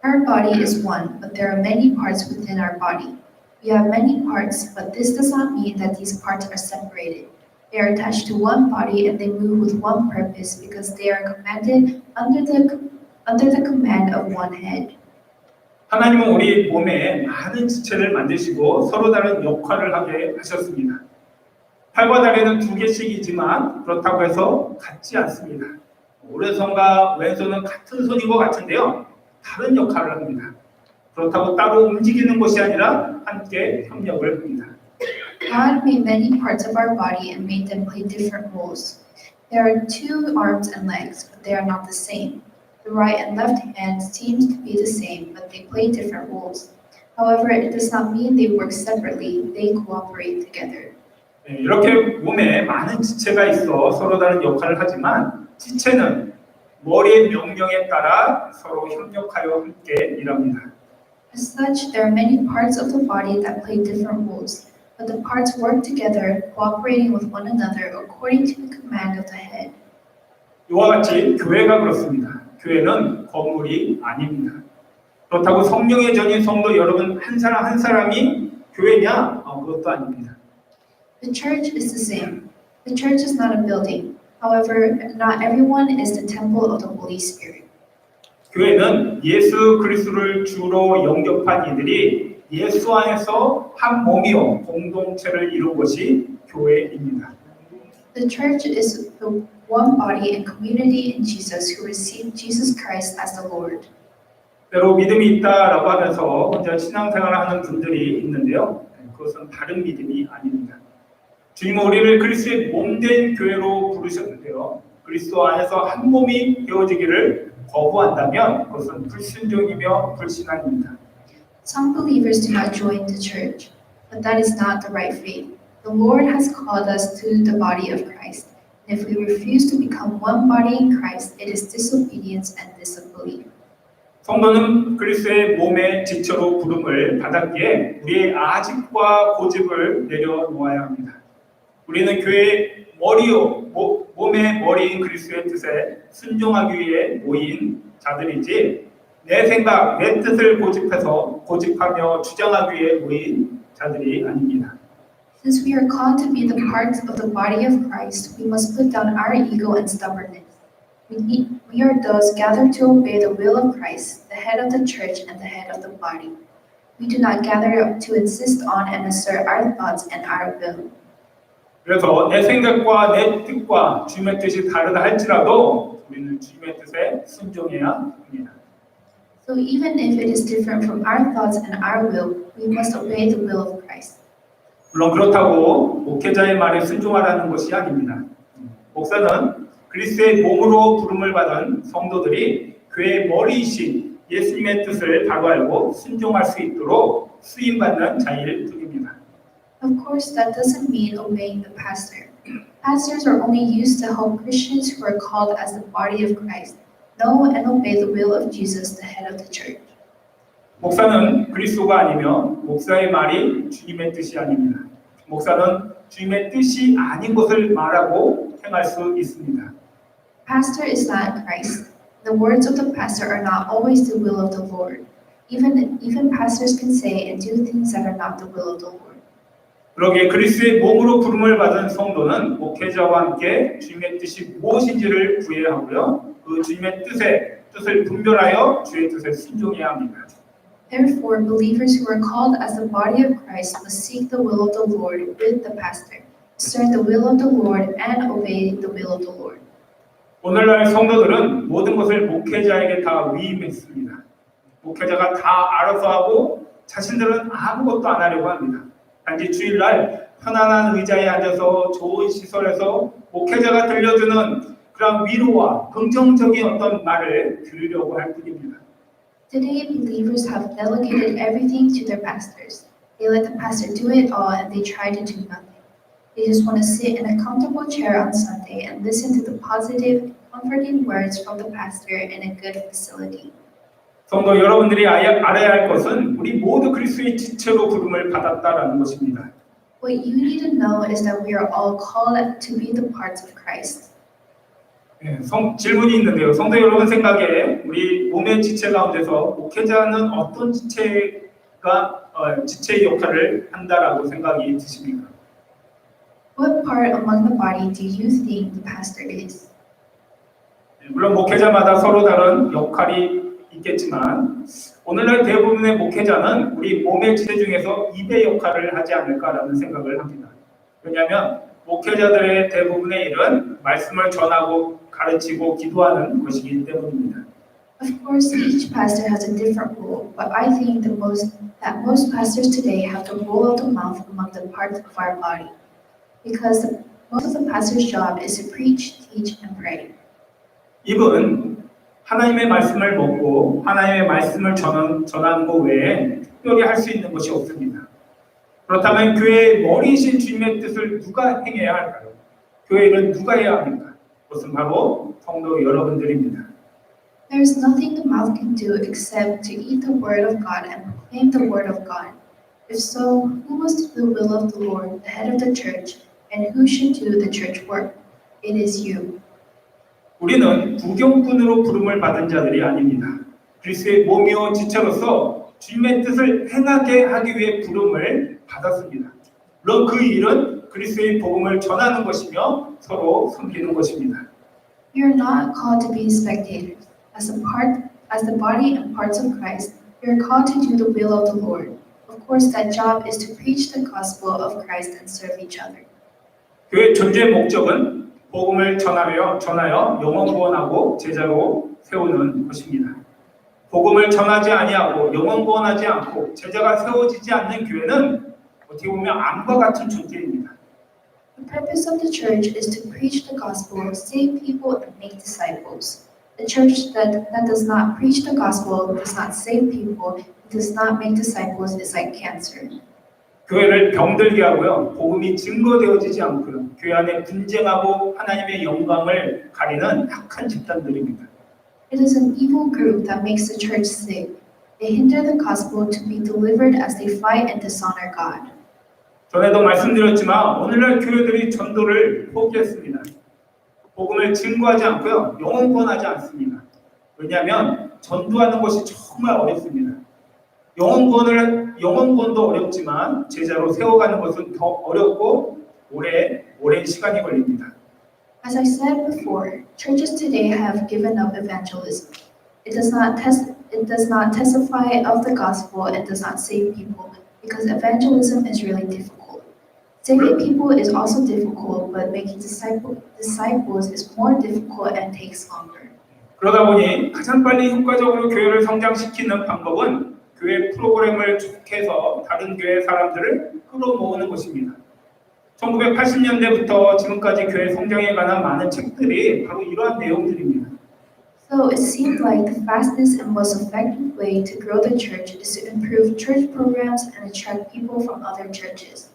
Our body is one, but there are many parts within our body. We have many parts, but this does not mean that these parts are separated. They are attached to one body and they move with one purpose because they are commanded under the command of one head. 하나님은 우리 몸에 많은 지체를 만드시고 서로 다른 역할을 하게 하셨습니다. 팔과 다리는 두 개씩이지만 그렇다고 해서 같지 않습니다. 오른손과 왼손은 같은 손인 것 같은데요. 다른 역할을 합니다. 그렇다고 따로 움직이는 것이 아니라 함께 협력을 합니다. God made many parts of our body and made them play different roles. There are two arms and legs, but they are not the same. The right and left hand seem to be the same, but they play different roles. However, it does not mean they work separately, they cooperate together. 이렇게 몸에 많은 지체가 있어 서로 다른 역할을 하지만 지체는 머리의 명령에 따라 서로 협력하여 함께 일합니다. As such, there are many parts of the body that play different roles, but the parts work together, cooperating with one another according to the command of the head. 이와 같이 교회가 그렇습니다. 교회는 건물이 아닙니다. 그렇다고 성령의 전인 성도 여러분 한 사람 한 사람이 교회냐? 그것도 아닙니다. The church is the same. The church is not a building. However, not everyone is the temple of the Holy Spirit. 교회는 예수 그리스도를 주로 영접한 이들이 예수 안에서 한 몸이요 공동체를 이룬 것이 교회입니다. The church is the one body and community in Jesus who received Jesus Christ as the Lord. 때로 믿음이 있다라고 하면서 혼자 신앙생활을 하는 분들이 있는데요. 그것은 다른 믿음이 아닙니다. 주님은 우리를 그리스도의 몸된 교회로 부르셨는데요. 그리스도 안에서 한 몸이 되어지기를 거부한다면 그것은 불순종이며 불신앙입니다. Some believers do not join the church, but that is not the right faith. The Lord has called us to the body of Christ. And if we refuse to become one body in Christ, it is disobedience and disbelief. 성도는 그리스도의 몸의 지체로 부름을 받았기에 우리의 아집과 고집을 내려놓아야 합니다. 우리는 교회의 머리요, 몸의 머리인 그리스도의 뜻에 순종하기 위해 모인 자들이지 내 생각, 내 뜻을 고집하며 주장하기 위해 모인 자들이 아닙니다. Since we are called to be the parts of the body of Christ, we must put down our ego and stubbornness. We are those gathered to obey the will of Christ, the head of the church and the head of the body. We do not gather to insist on and assert our thoughts and our will. 그래서 내 생각과 내 뜻과 주님의 뜻이 다르다 할지라도 우리는 주님의 뜻에 순종해야 합니다. So even if it is different from our thoughts and our will, we must obey the will of Christ. 물론 그렇다고 목회자의 말에 순종하라는 것이 아닙니다. 목사는 그리스도의 몸으로 부름을 받은 성도들이 교회의 머리이신 예수님의 뜻을 바로 알고 순종할 수 있도록 쓰임받는 자일 뿐입니다. Of course, that doesn't mean obeying the pastor. Pastors are only used to help Christians who are called as the body of Christ know and obey the will of Jesus, the head of the church. 목사는 그리스도가 아니면 목사의 말이 주님의 뜻이 아닙니다. 목사는 주님의 뜻이 아닌 것을 말하고 행할 수 있습니다. Pastor is not Christ. The words of the pastor are not always the will of the Lord. Even pastors can say and do things that are not the will of the Lord. 그러기에 그리스도의 몸으로 부름을 받은 성도는 목회자와 함께 주님의 뜻이 무엇인지를 구해하고요. 그 주님의 뜻을 분별하여 주의 뜻에 순종해야 합니다. Therefore, believers who are called as the body of Christ must seek the will of the Lord with the pastor, discern the will of the Lord, and obey the will of the Lord. 오늘날 성도들은 모든 것을 목회자에게 다 위임했습니다. 목회자가 다 알아서 하고 자신들은 아무것도 안 하려고 합니다. 단지 주일날 편안한 의자에 앉아서 좋은 시설에서 목회자가 들려주는 그런 위로와 긍정적인 어떤 말을 들으려고 할 뿐입니다. Today, believers have delegated everything to their pastors. They let the pastor do it all and they try to do nothing. They just want to sit in a comfortable chair on Sunday and listen to the positive, comforting words from the pastor in a good facility. 성도 여러분들이 알아야 할 것은 우리 모두 그리스도의 지체로 부름을 받았다라는 것입니다. What you need to know is that we are all called to be the parts of Christ. 질문이 있는데요. 성도 여러분 생각에 우리 몸의 지체 가운데서 목회자는 어떤 지체의 역할을 한다라고 생각이 드십니까? What part among the body do you think the pastor is? 물론 목회자마다 서로 다른 역할이 있겠지만 오늘날 대부분의 목회자는 우리 몸의 지체 중에서 2배 역할을 하지 않을까라는 생각을 합니다. 왜냐하면 목회자들의 대부분의 일은 말씀을 전하고 가르치고 기도하는 것이기 때문입니다. Of course, each pastor has a different role, but I think that most pastors today have the role of the mouth among the parts of our body, because most of the pastor's job is to preach, teach, and pray. 입은 하나님의 말씀을 먹고 하나님의 말씀을 전하는 것 외에 특별히 할 수 있는 것이 없습니다. 그렇다면 교회의 머리이신 주님의 뜻을 누가 행해야 할까요? 교회를 누가 해야 합니까? 그것은 바로 성도 여러분들입니다. There is nothing the mouth can do except to eat the word of God and proclaim the word of God. If so, who must do the will of the Lord, the head of the church, and who should do the church work? It is you. 우리는 구경꾼으로 부름을 받은 자들이 아닙니다. 그리스도의 몸이요 지체로서 주님의 뜻을 행하게 하기 위해 부름을 받았습니다. 물론 그 일은 그리스도의 복음을 전하는 것이며 서로 섬기는 것입니다. We are not called to be spectators. As the body and parts of Christ, we are called to do the will of the Lord. Of course, that job is to preach the gospel of Christ and serve each other. 교회 존재의 목적은 복음을 전하여 영원 구원하고 제자로 세우는 것입니다. 복음을 전하지 아니하고 영원 구원하지 않고 제자가 세워지지 않는 교회는 어떻게 보면 암과 같은 존재입니다. The purpose of the church is to preach the gospel, save people, and make disciples. The church that does not preach the gospel, does not save people, does not make disciples is like cancer. 교회를 병들게 하고요. 복음이 증거되어지지 않고요. 교회 안에 분쟁하고 하나님의 영광을 가리는 악한 집단들입니다. It is an evil group that makes the church sick. They hinder the gospel to be delivered as they fight and dishonor God. 전에도 말씀드렸지만 오늘날 교회들이 전도를 포기했습니다. 복음을 증거하지 않고요. 영혼 구원하지 않습니다. 왜냐하면 전도하는 것이 정말 어렵습니다. 영혼 구원도 어렵지만 제자로 세워가는 것은 더 어렵고 오랜 시간이 걸립니다. As I said before, churches today have given up evangelism. It does not testify of the gospel and does not save people because evangelism is really difficult. Saving people is also difficult, but making disciples is more difficult and takes longer. 그러다 보니 가장 빨리 효과적으로 교회를 성장시키는 방법은 교회 프로그램을 좋게해서 다른 교회 사람들을 끌어모으는 것입니다. 1980년대부터 지금까지 교회 성장에 관한 많은 책들이 바로 이러한 내용들입니다. So it seemed like the fastest and most effective way to grow the church is to improve church programs and attract people from other churches.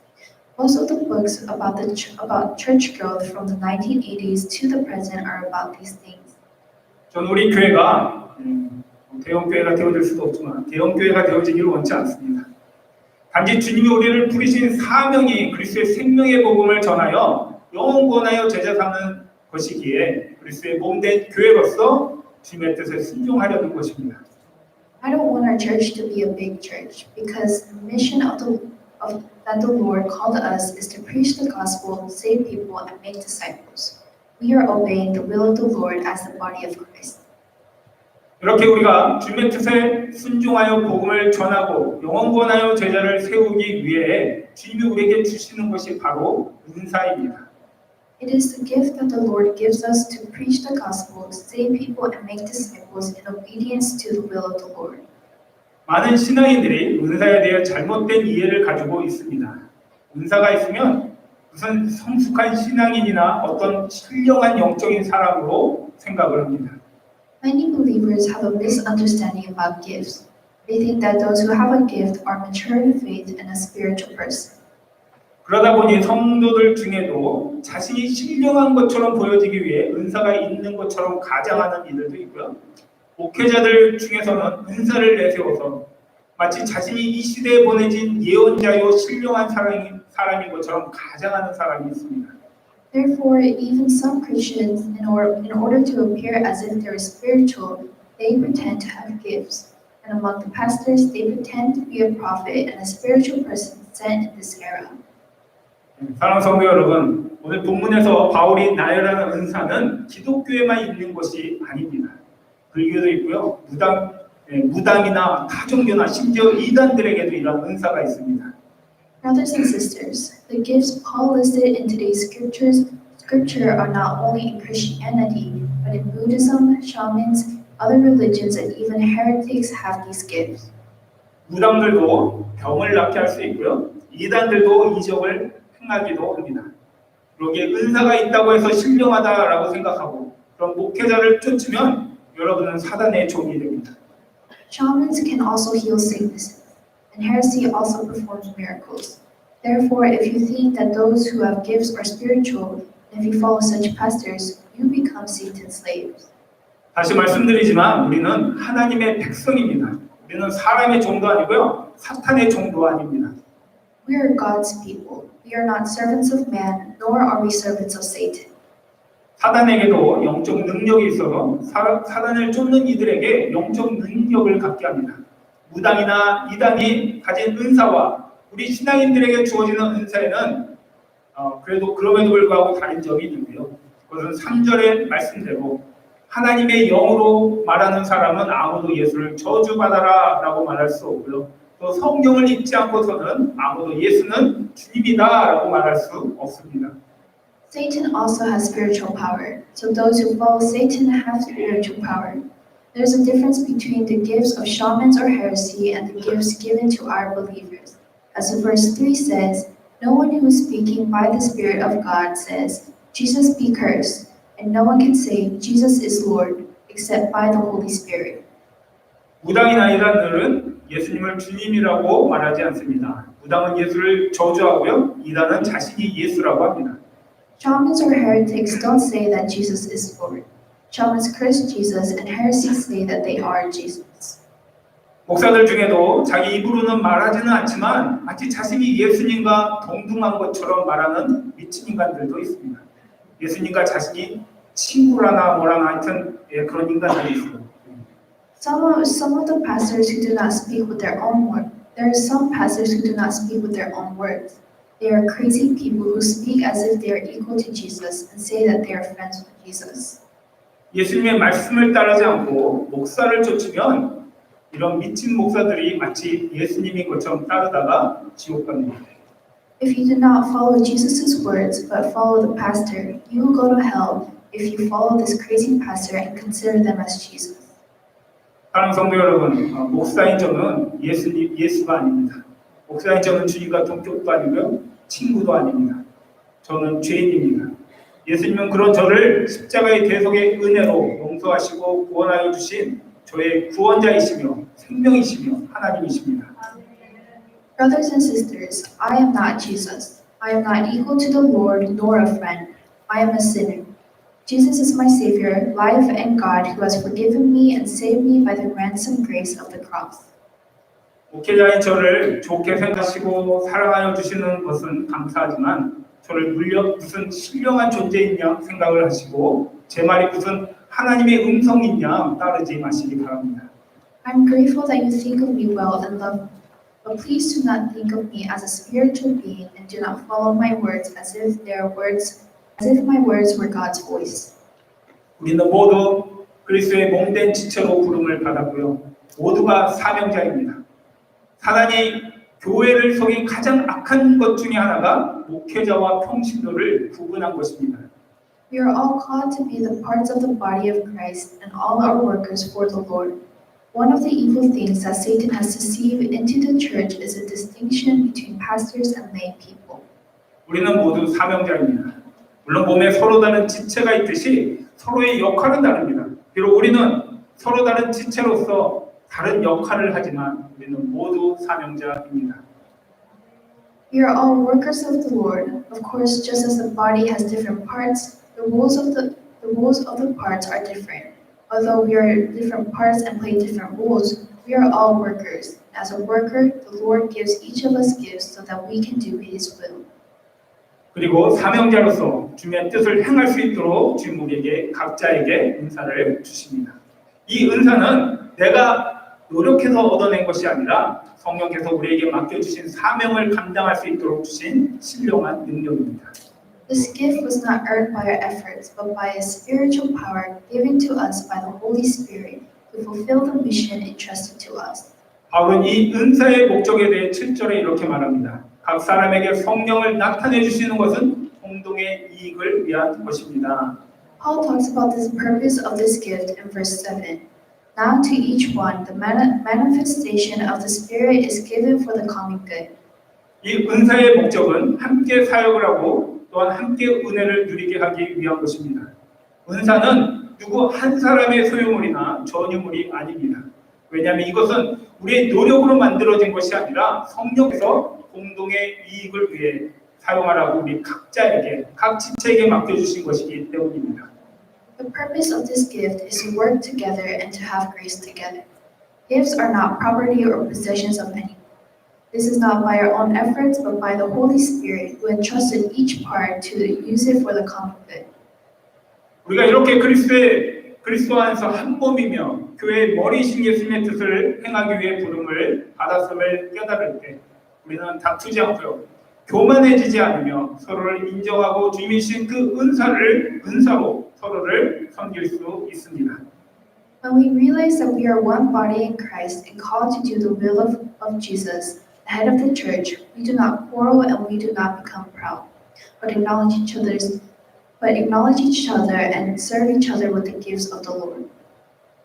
Most of the books about church growth from the 1980s to the present are about these things. 저는 우리 교회가 대형 교회가 되어질 수도 없지만 대형 교회가 되어지기를 원치 않습니다. 단지 주님이 우리를 부르신 사명이 그리스도의 생명의 복음을 전하여 영혼 구원하여 제자 삼는 것이기에 그리스도의 몸된 교회로서 주님의 뜻에 순종하려는 것입니다. I don't want our church to be a big church because the mission that the Lord called us is to preach the gospel, save people, and make disciples. We are obeying the will of the Lord as the body of Christ. 이렇게 우리가 주님의 뜻에 순종하여 복음을 전하고 영혼 구원하여 제자를 세우기 위해 주님이 우리에게 주시는 것이 바로 은사입니다. It is the gift that the Lord gives us to preach the gospel, save people, and make disciples in obedience to the will of the Lord. 많은 신앙인들이 은사에 대해 잘못된 이해를 가지고 있습니다. 은사가 있으면 무슨 성숙한 신앙인이나 어떤 신령한 영적인 사람으로 생각을 합니다. Many believers have a misunderstanding about gifts. They think that those who have a gift are mature in faith and a spiritual person. 그러다 보니 성도들 중에도 자신이 신령한 것처럼 보여지기 위해 은사가 있는 것처럼 가장하는 이들도 있고요. 목회자들 중에서는 은사를 내세워서 마치 자신이 이 시대에 보내진 예언자요 신령한 사람인 것처럼 가장하는 사람이 있습니다. Therefore, even some Christians, in order to appear as if they're spiritual, they pretend to have gifts. And among the pastors, they pretend to be a prophet and a spiritual person sent in this era. 사랑하는 성도 여러분, 오늘 본문에서 바울이 나열하는 은사는 기독교에만 있는 것이 아닙니다. 불교도 있고요, 무당이나 타종교나 심지어 이단들에게도 이런 은사가 있습니다. Brothers and sisters, the gifts Paul listed in today's scripture are not only in Christianity, but in Buddhism, shamans, other religions, and even heretics have these gifts. 무당들도 병을 낫게 할 수 있고요, 이단들도 이적을 행하기도 합니다. 여기에 은사가 있다고 해서 신령하다라고 생각하고 그런 목회자를 쫓으면 여러분은 사단의 종이 됩니다. Shamans can also heal sicknesses, and heresy also performs miracles. Therefore, if you think that those who have gifts are spiritual, and if you follow such pastors, you become Satan's slaves. 다시 말씀드리지만 우리는 하나님의 백성입니다. 우리는 사람의 종도 아니고요, 사탄의 종도 아닙니다. We are God's people. We are not servants of man, nor are we servants of Satan. 사단에게도 영적 능력이 있어서 사단을 쫓는 이들에게 영적 능력을 갖게 합니다. 무당이나 이단이 가진 은사와 우리 신앙인들에게 주어지는 은사에는 그래도 그럼에도 불구하고 다른 점이 있는데요. 그것은 3절의 말씀대로 하나님의 영으로 말하는 사람은 아무도 예수를 저주받아라 라고 말할 수 없고요. 또 성경을 읽지 않고서는 아무도 예수는 주님이다 라고 말할 수 없습니다. Satan also has spiritual power, so those who follow Satan have spiritual power. There's a difference between the gifts of shamans or heresy and the gifts given to our believers. As verse 3 says, no one who is speaking by the Spirit of God says, Jesus be cursed, and no one can say, Jesus is Lord, except by the Holy Spirit. 무당인 아이단들은 예수님을 주님이라고 말하지 않습니다. 무당은 예수를 저주하고요. 이단은 자신이 예수라고 합니다. Shamans or heretics don't say that Jesus is Lord. Shamans curse Jesus and heresies say that they are Jesus. 목사들 중에도 자기 입으로는 말하지는 않지만 마치 자신이 예수님과 동등한 것처럼 말하는 미친 인간들도 있습니다. 예수님과 자신이 친구라나 뭐라나 하여튼 그런 인간들이 있어요. Some of the pastors who do not speak with their own words. There are some pastors who do not speak with their own words. They are crazy people who speak as if they are equal to Jesus and say that they are friends with Jesus. 예수님의 말씀을 따르지 않고 목사를 쫓으면 이런 미친 목사들이 마치 예수님인 것처럼 따르다가 지옥 갑니다. If you do not follow Jesus' words but follow the pastor, you will go to hell if you follow this crazy pastor and consider them as Jesus. 사랑하는 성도 여러분, 목사인 저는 예수가 아닙니다. 목사인 저는 주님과 동격도 아니고요, 친구도 아닙니다. 저는 죄인입니다. 예수님은 그런 저를 십자가의 대속의 은혜로 용서하시고 구원하여 주신 저의 구원자이시며 생명이시며 하나님이십니다. Brothers and sisters, I am not Jesus. I am not equal to the Lord nor a friend. I am a sinner. Jesus is my Savior, life, and God who has forgiven me and saved me by the ransom grace of the cross. 목회자인 저를 좋게 생각하시고 사랑하여 주시는 것은 감사하지만 저를 무슨 신령한 존재이냐 생각을 하시고 제 말이 무슨 하나님의 음성이냐 따르지 마시기 바랍니다. I'm grateful that you think of me well and love me, but please do not think of me as a spiritual being and do not follow my words as if my words were God's voice. 우리는 모두 그리스도의 몸된 지체로 부름을 받았고요. 모두가 사명자입니다. 사단이 교회를 속인 가장 악한 것 중에 하나가 목회자와 평신도를 구분한 것입니다. We are all called to be the parts of the body of Christ and all are workers for the Lord. One of the evil things that Satan has deceived into the church is a distinction between pastors and lay people. 우리는 모두 사명자입니다. 물론 몸에 서로 다른 지체가 있듯이 서로의 역할은 다릅니다. 비록 우리는 서로 다른 지체로서 다른 역할을 하지만 우리는 모두 사명자입니다. We are all workers of the Lord. Of course, just as the body has different parts, the roles of the parts are different. Although we are different parts and play different roles, we are all workers. As a worker, the Lord gives each of us gifts so that we can do His will. 그리고 사명자로서 주님의 뜻을 행할 수 있도록 주님 우리에게 각자에게 은사를 주십니다. 이 은사는 내가 노력해서 얻어낸 것이 아니라 성령께서 우리에게 맡겨주신 사명을 감당할 수 있도록 주신 신령한 능력입니다. This gift was not earned by our efforts, but by a spiritual power given to us by the Holy Spirit to fulfill the mission entrusted to us. 바울은 이 은사의 목적에 대해 7절에 이렇게 말합니다. 각 사람에게 성령을 나타내 주시는 것은 공동의 이익을 위한 것입니다. Paul talks about the purpose of this gift in verse 7. Now to each one, the manifestation of the Spirit is given for the common good. 이 은사의 목적은 함께 사역을 하고 또한 함께 은혜를 누리게 하기 위한 것입니다. 은사는 누구 한 사람의 소유물이나 전유물이 아닙니다. 왜냐하면 이것은 우리의 노력으로 만들어진 것이 아니라 성령께서 공동의 이익을 위해 사용하라고 우리 각자에게, 각 지체에게 맡겨주신 것이기 때문입니다. The purpose of this gift is to work together and to have grace together. Gifts are not property or possessions of anyone. This is not by our own efforts, but by the Holy Spirit who entrusted each part to use it for the common good. 우리가 이렇게 그리스도 안에서 한 몸이며 교회의 머리이신 예수님의 뜻을 행하기 위해 부름을 받았음을 깨달을 때 우리는 다투지 않고요. 교만해지지 않으며 서로를 인정하고 주님이 주신 그 은사로 서로를 섬길 수 있습니다. When we realize that we are one body in Christ and called to do the will of Jesus, the head of the church, we do not quarrel and we do not become proud, but acknowledge each other and serve each other with the gifts of the Lord.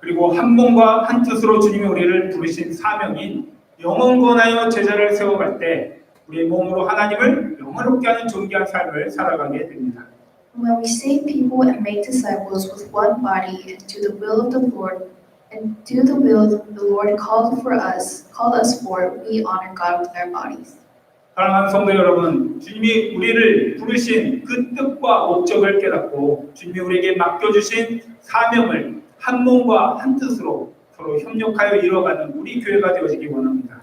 그리고 한 몸과 한 뜻으로 주님이 우리를 부르신 사명인 영혼 권하여 제자를 세워갈 때 우리의 몸으로 하나님을 영화롭게 하는 존귀한 삶을 살아가게 됩니다. When we save people and make disciples with one body and do the will of the Lord called us for, we honor God with our bodies. 사랑하는 성도 여러분, 주님이 우리를 부르신 그 뜻과 목적을 깨닫고 주님이 우리에게 맡겨주신 사명을 한 몸과 한 뜻으로 서로 협력하여 이뤄가는 우리 교회가 되어지기 원합니다.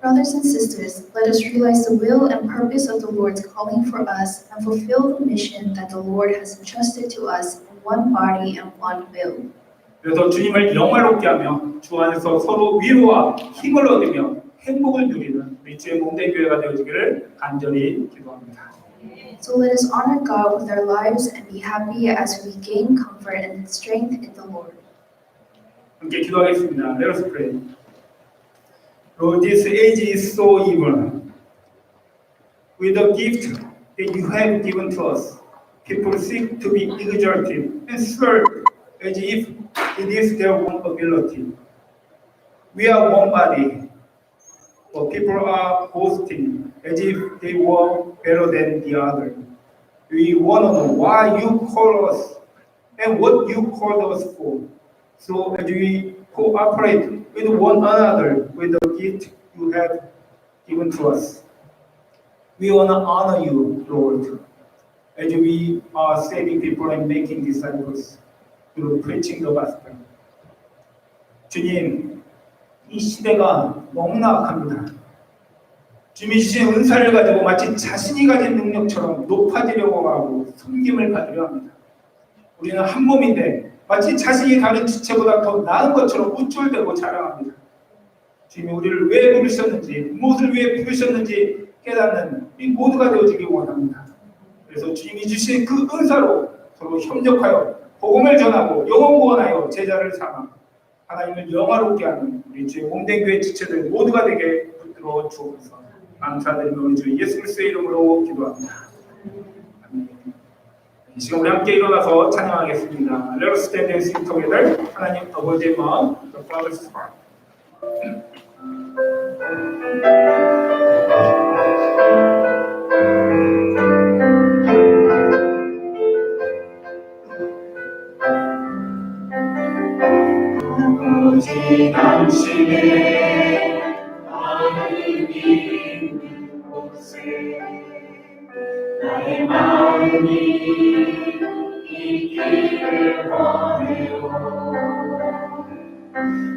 Brothers and sisters, let us realize the will and purpose of the Lord's calling for us and fulfill the mission that the Lord has entrusted to us in one body and one will. 그래서 주님을 영화롭게 하며 주 안에서 서로 위로와 힘을 얻으며 행복을 누리는 우리 주의 몸된 교회가 되어지기를 간절히 기도합니다. So let us honor God with our lives and be happy as we gain comfort and strength in the Lord. 함께 기도하겠습니다. Let us pray. Lord, this age is so evil. With the gift that you have given to us, people seek to be exalted and serve as if it is their own ability. We are one body, but people are boasting as if they were better than the other. We want to know why you call us and what you called us for. So as we cooperate with one another with the gift you have given to us, we want to honor you, Lord, as we are saving people and making disciples through preaching the gospel. 주님, 이 시대가 너무나 악합니다. 주님이 주신 은사를 가지고 마치 자신이 가진 능력처럼 높아지려고 하고 섬김을 받으려 합니다. 우리는 한 몸인데 마치 자신이 다른 지체보다 더 나은 것처럼 우쭐대고 자랑합니다. 주님이 우리를 왜 부르셨는지, 무엇을 위해 부르셨는지 깨닫는 이 모두가 되어지기 원합니다. 그래서 주님이 주신 그 은사로 서로 협력하여 복음을 전하고 영혼 구원하여 제자를 삼아 하나님을 영화롭게 하는 우리 주의 몸된 교회 지체들 모두가 되게 붙들어 주옵소서. 감사드리며 우리 주 예수 그리스도의 이름으로 기도합니다. 아멘. 이 시간 우리 함께 일어나서 찬양하겠습니다. Let us stand and sing together. 하나님 아버지의 마음, the Father's heart. 아버지 당신의 마음이 있는 곳에 나의 마음이 있기를 원해요.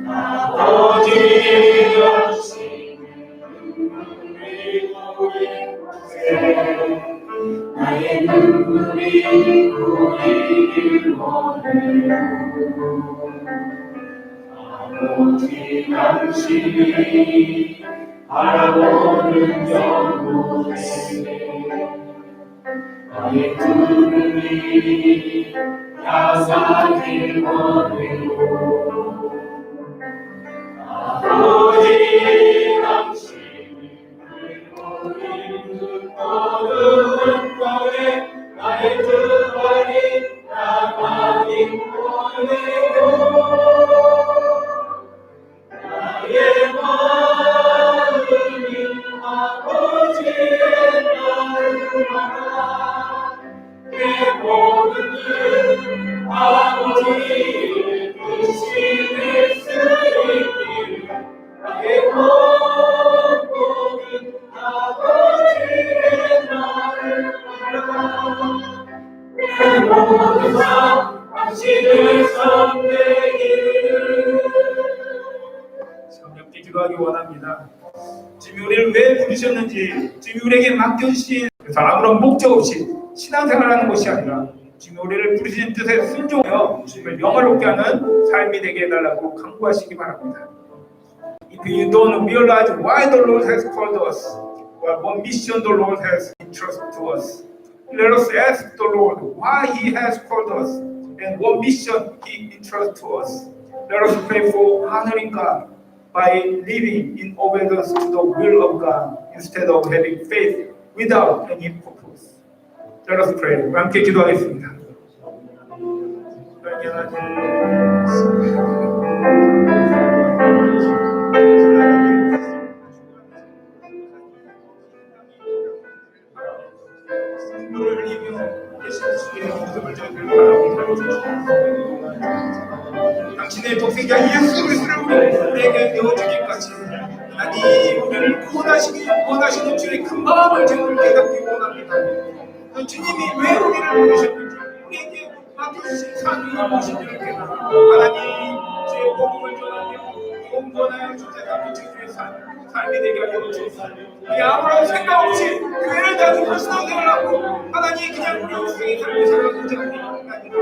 아버지 당신의 눈물이 고인 곳에 나의 눈물이 고이길 원해요. 아버지 당신이 바라보는 연못에 나의 눈물이 야사길 원해요. 아버지 당신이 들고 있는 어두운 거에 나의 두 발이 나가길 원해요. 나의 마음이 아버지의 나를 알아 내 모든 일 아버지의 뜻이 될 수 있기를 나의 모든 아버지의 나를 알아 내 모든 삶 당신을 섬기기를 성령께 기도하기 원합니다. 주님이 우리를 왜 부르셨는지, 주님이 우리에게 맡겨주신 그래서 아무런 목적 없이 신앙생활하는 것이 아니라 주님이 우리를 부르신 뜻에 순종하여 주님을 영화롭게 하는 삶이 되게 해달라고 간구하시기 바랍니다. If you don't realize why the Lord has called us, what mission the Lord has entrusted to us. Let us ask the Lord why He has called us and what mission He entrusted to us. Let us pray for honoring God by living in obedience to the will of God instead of having faith without any purpose. Let us pray. 함께 기도하겠습니다. 너를 이기며 계신 주의 모습을 저희들 바라보고 당신의 독생자 예수 그리스도를 우리에게 내어주기까지 하나님 우리를 구원하시는 주의 큰 마음을 저희들 깨닫기 원합니다. 주님이 왜 우리를 부르셨는지 우리에게 맡겨주신 사명이 무엇인지를 깨닫고 하나님 주의 복음을 전하며 공부하여 주제가 주의 삶이 되게 하여 주옵소서. 우리 아무런 생각 없이 교회를 다니고 신앙생활을 하고 하나님 그냥 우리 인생의 삶을 살아가는 자가 아니라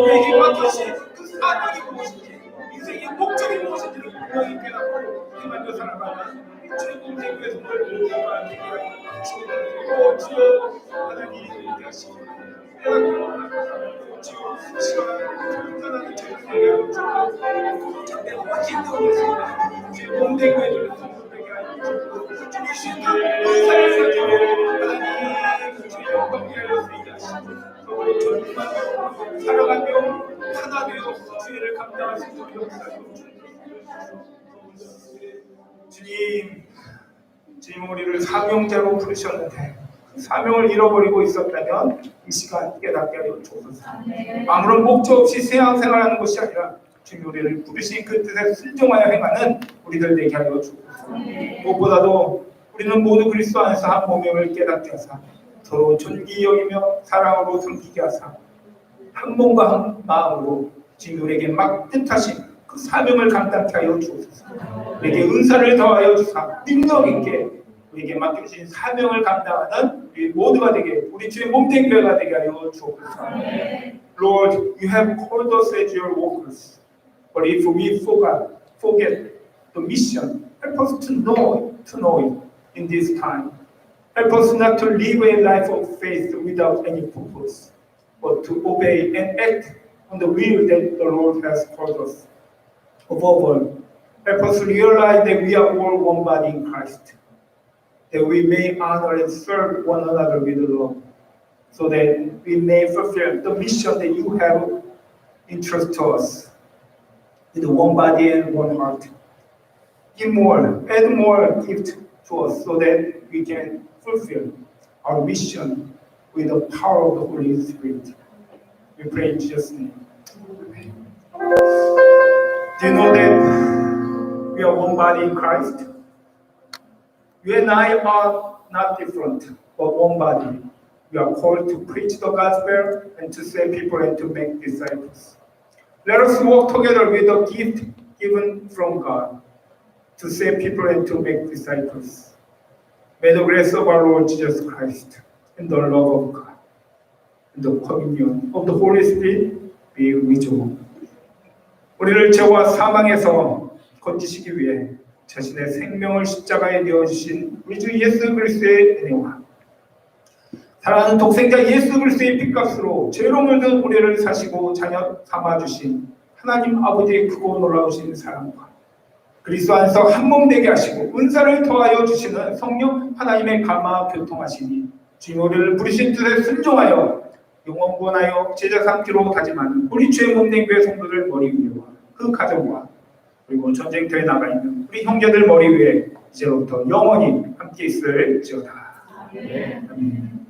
우리에게 맡겨주신 그 사명이 무엇인지 인생의 목적이 무엇인지를 분명히 깨닫고 그만여 살아가는 주의 공생교회 성도를 모두가 되게 하여 주옵소서. 주여 하나님 인도하시고 주여 시간을 불편하는 저희에게 하여 주옵소서. 내가 확신되어 있습니다. 주의 공생교회를 성도되게 하여 주옵소서. 주의 신들 의사를 가지고 하나님 주의 영광을 하여 쓰이게 하시고 저희만 살아가며 하나 되어 주의를 감당할 수 있도록 역사하여 주님 우리를 사명자로 부르셨는데 그 사명을 잃어버리고 있었다면 이 시간 깨닫게 하여 주옵소서. 아무런 목적 없이 세상생활하는 것이 아니라 주님 우리를 부르신 그 뜻에 순종하여 행하는 우리들 되게 하여 주옵소서. 무엇보다도 우리는 모두 그리스도 안에서 한 몸임을 깨닫게 하사 서로 존귀 여기며 사랑으로 섬기게 하사 한 몸과 한 마음으로 주님 우리에게 막 뜻하신 그 사명을 감당케 하여 주옵소서. 우리에게 은사를 더하여 주사 능력 있게 우리에게 맡겨주신 사명을 감당하는 우리 모두가 되게 우리 주의 몸된 교회가 되게 하여 주옵소서. Lord, you have called us as your workers, but if we forget the mission, help us to know it in this time. Help us not to live a life of faith without any purpose, but to obey and act on the will that the Lord has called us. Above all, help us realize that we are all one body in Christ, that we may honor and serve one another with love, so that we may fulfill the mission that you have entrusted to us with one body and one heart. Give more, add more gift to us so that we can fulfill our mission with the power of the Holy Spirit. We pray in Jesus' name. Do you know that we are one body in Christ? You and I are not different, but one body. We are called to preach the gospel and to save people and to make disciples. Let us work together with the gift given from God to save people and to make disciples. May the grace of our Lord Jesus Christ and the love of God and the communion of the Holy Spirit be with you. 우리를 죄와 사망에서 건지시기 위해 자신의 생명을 십자가에 내어주신 우리 주 예수 그리스도의 은혜와 사랑하는 독생자 예수 그리스도의 핏값으로 죄로 물든 우리를 사시고 자녀 삼아주신 하나님 아버지의 크고 놀라우신 사랑과 그리스도 안에서 한 몸 되게 하시고 은사를 더하여 주시는 성령 하나님의 감화 교통하시니 주님 우리를 부르신 뜻에 순종하여 영원권하여 제자 삼기로 다짐하는 우리 주의 몸된 교회 성도들 머리 위와 그 가정과 그리고 전쟁터에 나가 있는 우리 형제들 머리 위에 이제부터 영원히 함께 있을지어다. 아멘.